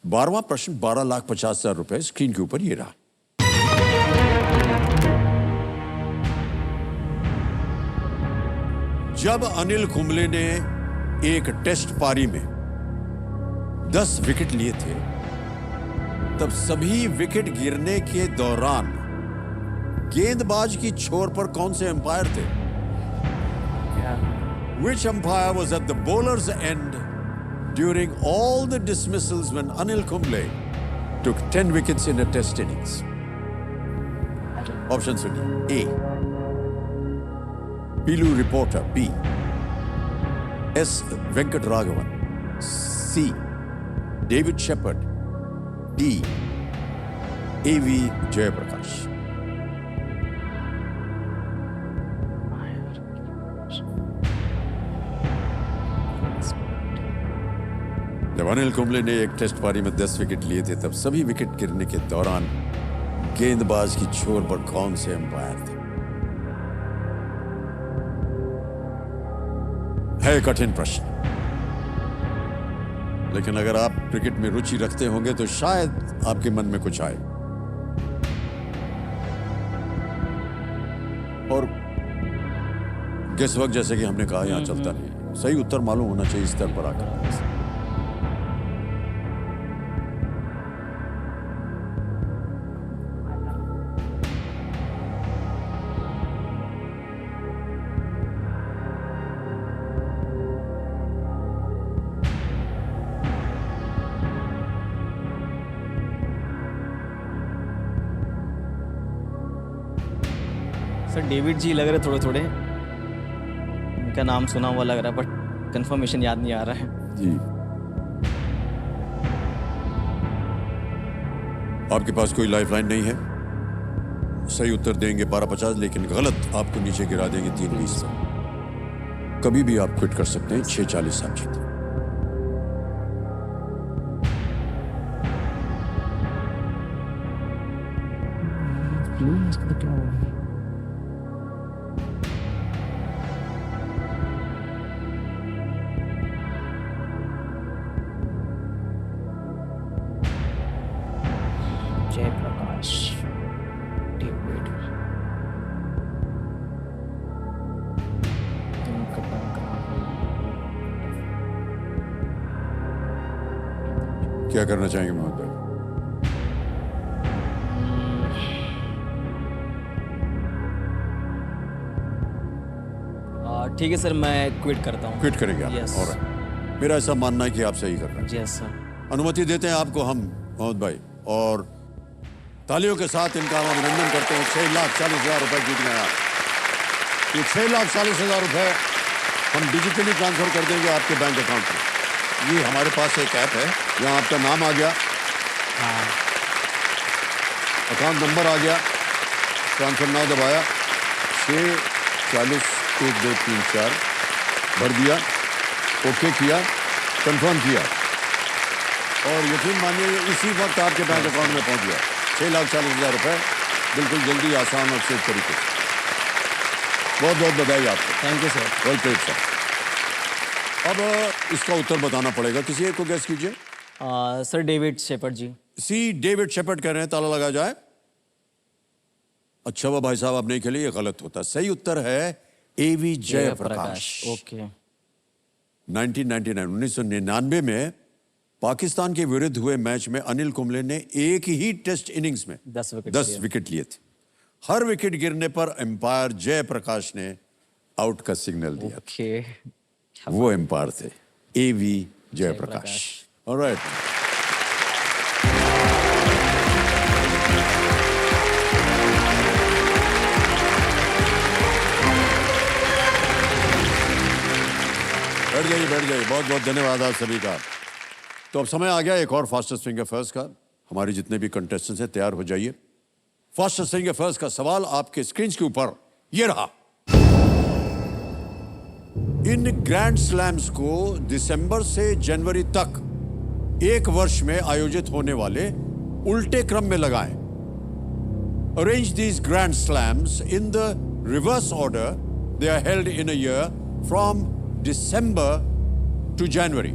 12वां प्रश्न 12,50,000 रुपए स्क्रीन के ऊपर ये रहा। जब अनिल कुंबले ने एक टेस्ट पारी में 10 विकेट लिए थे, तब सभी विकेट गिरने के दौरान गेंदबाज की छोर पर कौन से अंपायर थे? Which umpire was at the bowler's end during all the dismissals when Anil Kumble took 10 wickets in a test innings? Options सुनिए। A. Pilu Reporter. B. S. Venkat Raghavan. C. David Shepard. D. A.V. Jayaprakash. जब अनिल कुंबले ने एक टेस्ट पारी में 10 विकेट लिए थे, तब सभी विकेट गिरने के दौरान गेंदबाज की छोर पर कौन से अंपायर थे? है कठिन प्रश्न, लेकिन अगर आप क्रिकेट में रुचि रखते होंगे तो शायद आपके मन में कुछ आए। और गेस वर्क जैसे कि हमने कहा यहां चलता नहीं, सही उत्तर मालूम होना चाहिए इस स्तर पर आकर। सर डेविड जी लग रहे थोड़े थोड़े, उनका नाम सुना हुआ लग रहा है बट कंफर्मेशन याद नहीं आ रहा है। जी, आपके पास कोई लाइफलाइन नहीं है। सही उत्तर देंगे 1250, लेकिन गलत आपको नीचे गिरा देंगे 320 में। कभी भी आप क्विट कर सकते हैं। 640 आप जीते। जयप्रकाश डेविड क्या करना चाहेंगे मोहम्मद भाई? ठीक है सर, मैं क्विट करता हूँ। क्विट करेंगे आप? Yes. और मेरा ऐसा मानना है कि आप सही कर रहे हैं। Yes sir. अनुमति देते हैं आपको हम मोहम्मद भाई, और तालियों के साथ इनका हम अभिनंदन करते हैं। 6,40,000 रुपए जीत गए आप। ये 6,40,000 रुपए हम डिजिटली ट्रांसफर कर देंगे आपके बैंक अकाउंट में। ये हमारे पास एक ऐप है, यहाँ आपका नाम आ गया, अकाउंट नंबर आ गया, ट्रांसफर नाउ दबाया, 6,40,1 2 3 4 भर दिया, ओके किया, कंफर्म किया, और यकीन मानिए इसी वक्त आपके बैंक अकाउंट में पहुंच गया 6,40,000 रुपए, बिल्कुल जल्दी, आसान और सेफ तरीके से। बहुत बहुत बधाई आपको। Thank you sir. Well played sir. अब इसका उत्तर बताना पड़ेगा, किसी एक को गैस कीजिए। सर डेविड शेपर्ड जी। सी डेविड शेपर्ड कह रहे हैं, ताला लगा जाए। अच्छा वो भाई साहब आप नहीं खेले, ये गलत होता। सही उत्तर है एवी जयप्रकाश। ओके। 1999 में पाकिस्तान के विरुद्ध हुए मैच में अनिल कुंबले ने एक ही टेस्ट इनिंग्स में 10 विकेट लिए थे। हर विकेट गिरने पर एम्पायर जयप्रकाश ने आउट का सिग्नल दिया। ओके। वो एम्पायर थे एवी जयप्रकाश। ऑलराइट। बैठ जाइए। बहुत बहुत धन्यवाद आप सभी का। तो अब समय आ गया एक और फास्टेस्ट फिंगर फर्स्ट का। हमारे जितने भी कंटेस्टेंट्स हैं तैयार हो जाइए। फास्टेस्ट फिंगर फर्स्ट का सवाल आपके स्क्रीन के ऊपर ये रहा। इन ग्रैंड स्लैम्स को दिसंबर से जनवरी तक एक वर्ष में आयोजित होने वाले उल्टे क्रम में लगाएं। Arrange these grand slams in the reverse order they are held in a year from December to January.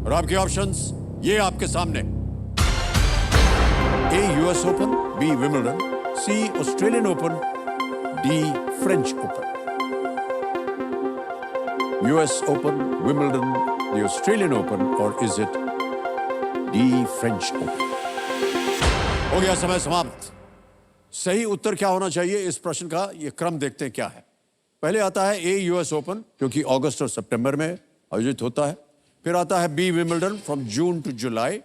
और आपके ऑप्शंस ये आपके सामने। A US Open, B Wimbledon, C Australian Open, D French Open. US Open, Wimbledon, the Australian Open, और is it D French Open? हो गया समय समाप्त। सही उत्तर क्या होना चाहिए इस प्रश्न का, ये क्रम देखते हैं क्या है। पहले आता है ए यूएस ओपन, क्योंकि अगस्त और सितंबर में आयोजित होता है। फिर आता है B Wimbledon, from June to July.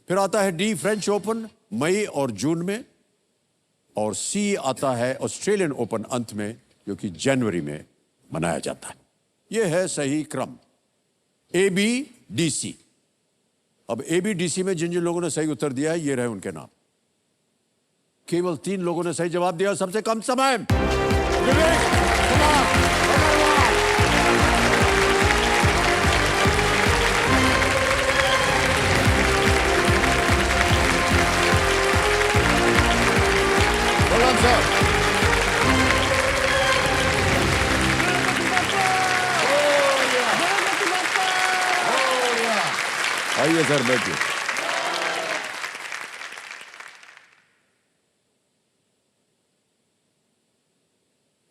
फिर आता है डी फ्रेंच ओपन, मई और जून में। और सी आता है ऑस्ट्रेलियन ओपन, अंत में, जो कि जनवरी में मनाया जाता है। यह है सही क्रम, ए बी डी सी। अब ए बी डी सी में जिन जिन लोगों ने सही उत्तर दिया है ये रहे उनके नाम। केवल 3 लोगों ने सही जवाब दिया। सबसे कम समय विवेक कुमार अग्रवाल। बलराम सर, आइए सर बैठिए।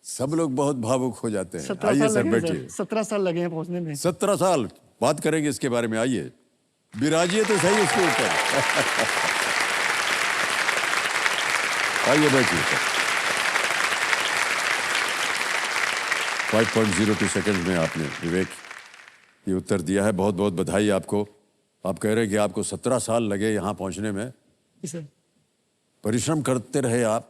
सब लोग बहुत भावुक हो जाते हैं। आइए सर बैठिए। 17 साल लगे हैं पहुंचने में। 17 साल बात करेंगे इसके बारे में। आइए विराजिए तो सही इसके ऊपर। आइए बैठिए सर। 5.02 सेकंड में आपने विवेक ये उत्तर दिया है। बहुत बहुत बधाई आपको। आप कह रहे हैं कि आपको 17 साल लगे यहाँ पहुँचने में। सर परिश्रम करते रहे आप,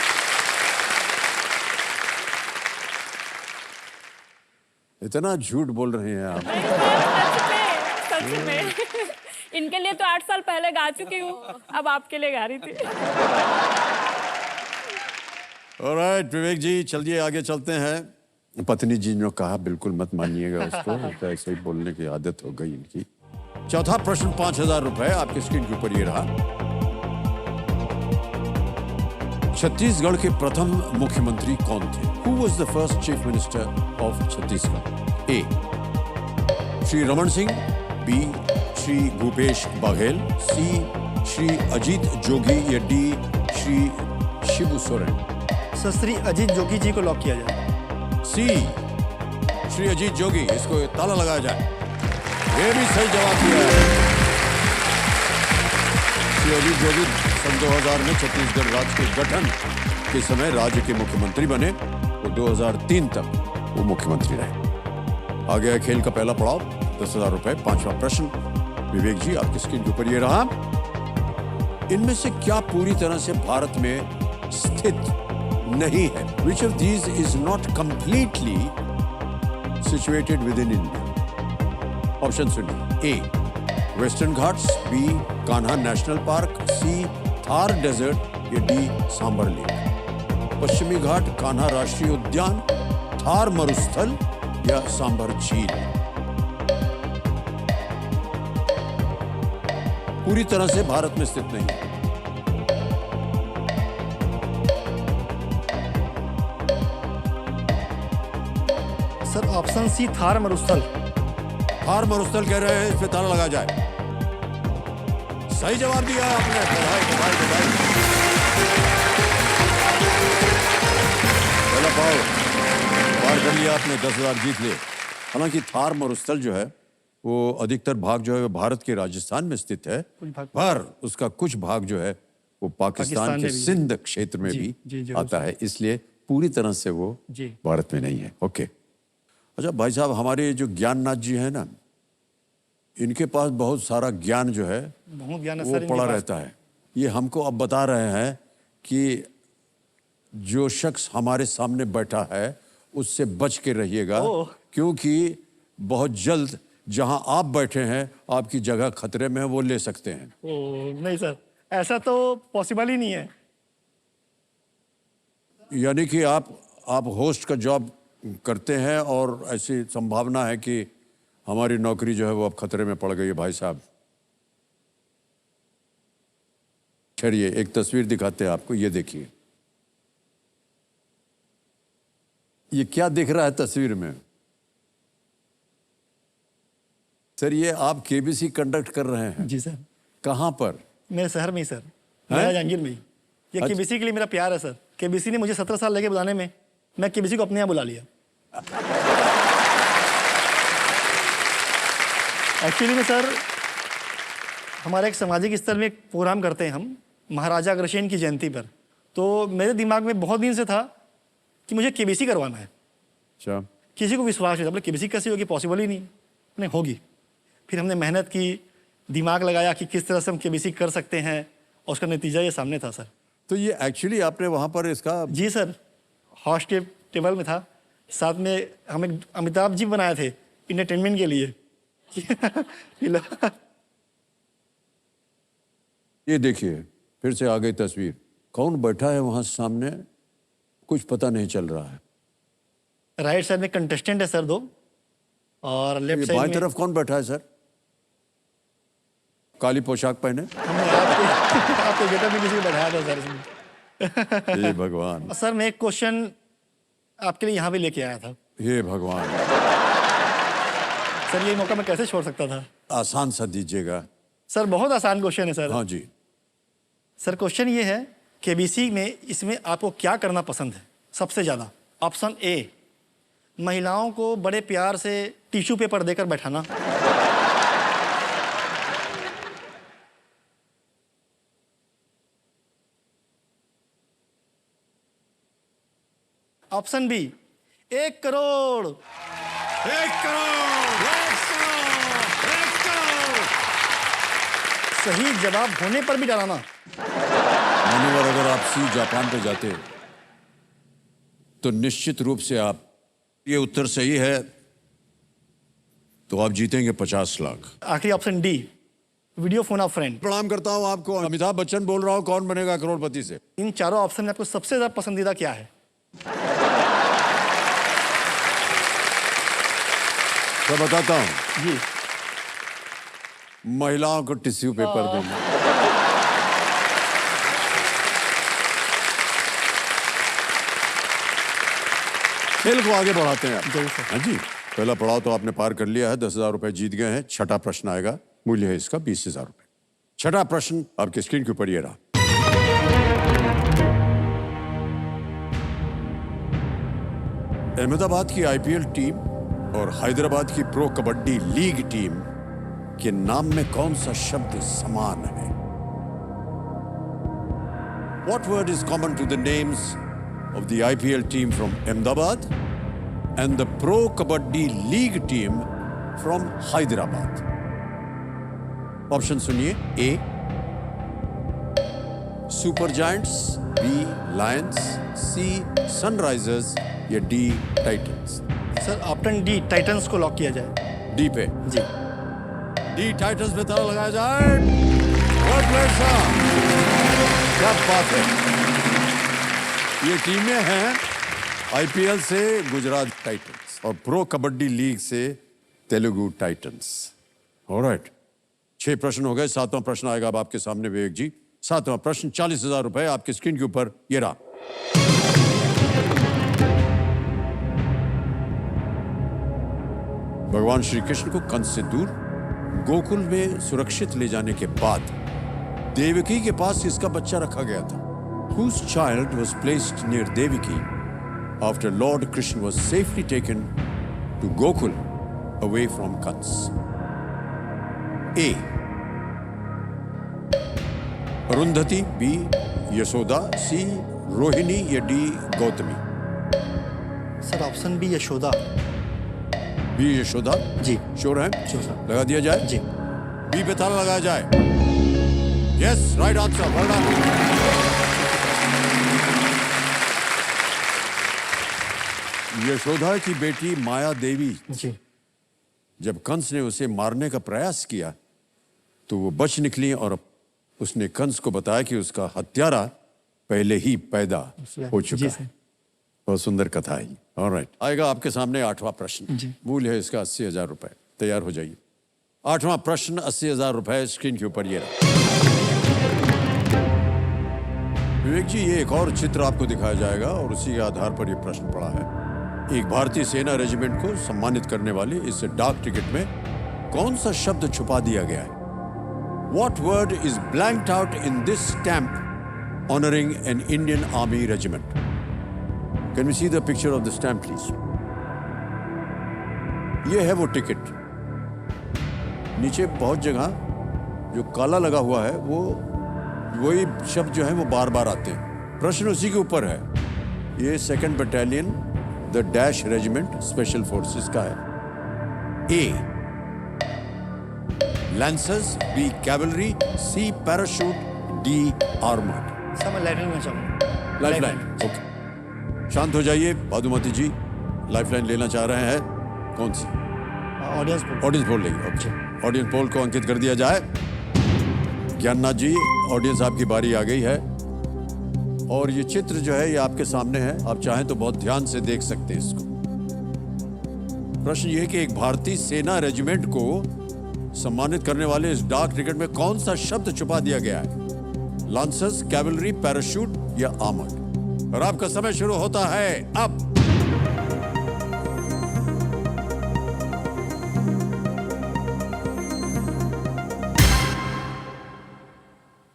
इतना झूठ बोल रहे हैं आप। सच में इनके लिए तो 8 साल पहले गा चुकी हूँ, अब आपके लिए गा रही थी। ऑलराइट विवेक जी, चलिए आगे चलते हैं। पत्नी जी ने कहा बिल्कुल मत मानिएगा उसको, तो ऐसे ही बोलने की आदत हो गई इनकी। चौथा प्रश्न 5000 रुपए आपकी स्क्रीन के ऊपर ये रहा। छत्तीसगढ़ के प्रथम मुख्यमंत्री कौन थे? Who was the first chief minister of Chhattisgarh? A. Shri Raman Singh, B. Shri Bhupesh Baghel, C. Shri Ajit Jogi या D. श्री शिबू सोरेन? सर श्री अजीत जोगी जी को लॉक किया जाए। C. श्री अजीत जोगी, इसको ताला लगाया जाए। ये भी सही जवाब दिया है। श्री अजीत जोगी सन 2000 में छत्तीसगढ़ राज्य के गठन के समय राज्य के मुख्यमंत्री बने। वो 2003 तक वो मुख्यमंत्री रहे। आ गया खेल का पहला पड़ाव, 10,000 रुपए। पांचवा प्रश्न विवेक जी आपकी स्क्रीन के ऊपर ये रहा। इनमें से क्या पूरी तरह से भारत में स्थित नहीं है? Which of these is not completely situated within India? Option सुनिए। A. Western Ghats, B. Kanha national park, C. Thar desert या D. सांबर लेक? पश्चिमी घाट, कान्हा राष्ट्रीय उद्यान, थार मरुस्थल या सांबर झील? पूरी तरह से भारत में स्थित नहीं है। सर ऑप्शन सी थार मरुस्थल। थार मरुस्थल कह रहे हैं, इस पे ताला लगा जाए। सही जवाब दिया आपने, बधाई बधाई बधाई। पहला पाव पार कर लिया आपने, 10,000 जीत लिए। हालांकि थार मरुस्थल जो है वो अधिकतर भाग जो है वो भारत के राजस्थान में स्थित है, पर उसका कुछ भाग जो है वो पाकिस्तान के सिंध क्षेत्र में भी आता है, इसलिए पूरी तरह से वो भारत में नहीं है। ओके, अच्छा भाई साहब, हमारे जो ज्ञाननाथ जी हैं ना, इनके पास बहुत सारा ज्ञान जो है बहुत ज्ञान वो पड़ा रहता है। ये हमको अब बता रहे हैं कि जो शख्स हमारे सामने बैठा है उससे बच के रहिएगा, क्योंकि बहुत जल्द जहां आप बैठे हैं आपकी जगह खतरे में है, वो ले सकते हैं। नहीं सर, ऐसा तो पॉसिबल ही नहीं है। यानी कि आप होस्ट का जॉब करते हैं और ऐसी संभावना है कि हमारी नौकरी जो है वो अब खतरे में पड़ गई है भाई साहब। ठहरिए, एक तस्वीर दिखाते हैं आपको, ये देखिए। ये क्या दिख रहा है तस्वीर में? सर ये आप केबीसी कंडक्ट कर रहे हैं? जी सर। कहाँ पर? मेरे शहर में ही सर, मेरा जहांगीर में ही। ये केबीसी के लिए मेरा प्यार है सर। केबीसी ने मुझे 17 साल लगे बुलाने में, मैं केबीसी को अपने यहाँ बुला लिया। एक्चुअली में सर, हमारे एक सामाजिक स्तर में एक प्रोग्राम करते हैं हम महाराजा अग्रसेन की जयंती पर। तो मेरे दिमाग में बहुत दिन से था कि मुझे केबीसी करवाना है। अच्छा। किसी को विश्वास नहीं था, बोले केबीसी कैसे होगी, पॉसिबल ही नहीं होगी। फिर हमने मेहनत की, दिमाग लगाया कि किस तरह से हम केबीसी कर सकते हैं, और उसका नतीजा ये सामने था सर। तो ये एक्चुअली आपने वहाँ पर इसका? जी सर, हॉस्ट के टेबल में था, साथ में हमें अमिताभ जी बनाए थे इंटरटेनमेंट के लिए। ये देखिए, फिर से आ गई तस्वीर। कौन बैठा है वहां सामने, कुछ पता नहीं चल रहा है। राइट साइड में कंटेस्टेंट है सर 2, और लेफ्ट साइड बाईं तरफ कौन बैठा है सर? काली पोशाक पहने? हमने आपके गेटअप में किसी को बैठाया था सर इसमें। हे भगवान। सर मैं एक क्वेश्चन आपके लिए यहाँ पे लेके आया था। हे भगवान। सर ये मौका मैं कैसे छोड़ सकता था? आसान सा दीजिएगा सर। बहुत आसान क्वेश्चन है सर। हाँ जी सर। क्वेश्चन ये है, केबीसी में इसमें आपको क्या करना पसंद है सबसे ज्यादा? ऑप्शन ए, महिलाओं को बड़े प्यार से टिश्यू पेपर देकर बैठाना। Option B, 1 crore. 1 करोड़। सही जवाब होने पर भी डराना। मान्यवर, अगर आप जापान पे जाते तो निश्चित रूप से आप, ये उत्तर सही है तो आप जीतेंगे 50 लाख। आखिरी option D, video phone of friend. प्रणाम करता हूं आपको। अमिताभ बच्चन बोल रहा हूं, कौन बनेगा करोड़पति से। इन चारों ऑप्शन में आपको सबसे ज्यादा पसंदीदा क्या है? तो बताता हूं, जी, महिलाओं को टिश्यू पेपर देना। खेल को आगे बढ़ाते हैं आप। जरूर सर। हाँ जी, पहला पड़ाव तो आपने पार कर लिया है, 10,000 रुपए जीत गए हैं। छठा प्रश्न आएगा, मूल्य है इसका 20,000 रुपए। छठा प्रश्न आपके स्क्रीन के ऊपर ये रहा। अहमदाबाद की आईपीएल टीम और हैदराबाद की प्रो कबड्डी लीग टीम के नाम में कौन सा शब्द समान है? What word is common to the names of the IPL team from Ahmedabad and the Pro Kabaddi League team from Hyderabad? Option सुनिए। ए सुपर जायंट्स, बी लायंस, सी सनराइजर्स या D Titans. Sir option D, Titans को लॉक किया जाए। डी पे जी, डी टाइटंस पे ताला लगाया जाए। Well played, sir. क्या बात है। ये टीमें हैं आईपीएल से गुजरात टाइटंस और प्रो कबड्डी लीग से तेलुगु टाइटंस। ऑलराइट, 6 प्रश्न हो गए। 7वां प्रश्न आएगा अब आपके सामने विवेक जी। 7वां प्रश्न 40,000 रुपए आपकी स्क्रीन के ऊपर ये रहा। भगवान श्री कृष्ण को कंस से दूर गोकुल में सुरक्षित ले जाने के बाद देवकी के पास इसका बच्चा रखा गया था। Whose child was placed near Devaki after Lord Krishna was safely taken to Gokul away from Kans? A. Arundhati, B. Yashoda, C. Rohini या D. Gautami. Sir option B, Yashoda. B Yashoda. जी, श्योर है? Sure sir. लगा दिया जाए। जी, बी पे ताला लगाया जाए। Yes, right answer. Well done. Yashoda की बेटी माया देवी, जी, जब कंस ने उसे मारने का प्रयास किया तो वो बच निकली और उसने कंस को बताया कि उसका हत्यारा पहले ही पैदा हो चुका जी है। सर। बहुत सुंदर कथा है। ऑलराइट, आएगा आपके सामने 8वां प्रश्न। जी। मूल्य है इसका 80,000 रुपए। तैयार हो जाइए। 8वां प्रश्न 80,000 रुपए स्क्रीन के ऊपर ये रहा। विवेक जी, ये एक और चित्र आपको दिखाया जाएगा और उसी के आधार पर यह प्रश्न पड़ा है। एक भारतीय सेना रेजिमेंट को सम्मानित करने वाले इस डाक टिकट में कौन सा शब्द छुपा दिया गया है? What word is blanked out in this stamp honoring an Indian Army regiment? Can we see the picture of the stamp, please? ये है वो टिकट। नीचे बहुत जगह जो काला लगा हुआ है वो वही शब्द जो है वो बार बार आते हैं। प्रश्न उसी के ऊपर है। ये 2nd battalion the dash regiment special forces का है। ए लैंसर्स, बी कैवलरी, सी पैराशूट, डी आर्मर्ड। सर मैं लाइफलाइन लेना चाहूँगा। लाइफलाइन। ओके, शांत हो जाइए। भादुमती जी लाइफलाइन लेना चाह रहे हैं। कौन सी? Audience poll. ऑडियंस पोल लेंगे। ओके, ऑडियंस पोल को अंकित कर दिया जाए। ज्ञाननाथ जी, ऑडियंस आपकी बारी आ गई है और ये चित्र जो है ये आपके सामने है। आप चाहें तो बहुत ध्यान से देख सकते हैं इसको। प्रश्न ये है कि एक भारतीय सेना रेजिमेंट को सम्मानित करने वाले इस डाक टिकट में कौन सा शब्द छुपा दिया गया है? लांसर्स, कैवलरी, पैराशूट या आर्मर्ड? और आपका समय शुरू होता है अब।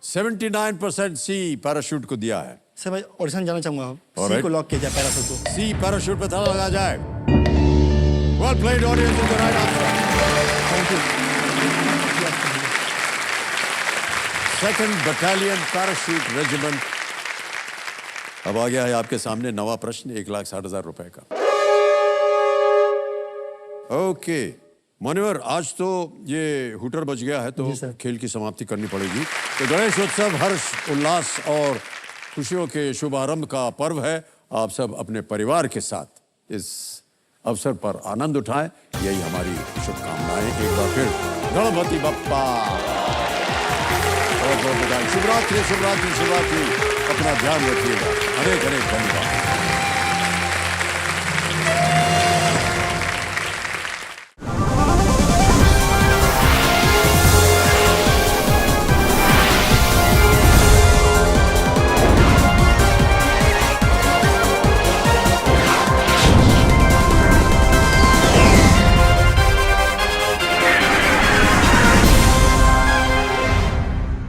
%79% सी पैराशूट को दिया है। सर मैं ऑडिशन जाना चाहूँगा। सी Alright. को लॉक किया जाए, पैराशूट को। सी पैराशूट पे ताला लगा जाए। Well played audience, is the right answer. Thank you. 2nd battalion parachute regiment. अब आ गया है आपके सामने 9वां प्रश्न 1,60,000 रुपए का। ओके मान्यवर, आज तो ये हुटर बज गया है तो जी सर। खेल की समाप्ति करनी पड़ेगी। तो गणेश उत्सव हर्ष उल्लास और खुशियों के शुभारंभ का पर्व है। आप सब अपने परिवार के साथ इस अवसर पर आनंद उठाएं, यही हमारी शुभकामनाएं। एक बार फिर गणपति बप्पा, बहुत बहुत बधाई। शिवरात्रि शिवरात्रि शिवरात्रि। अपना ध्यान रखिएगा। अनेक अनेक धन्यवाद।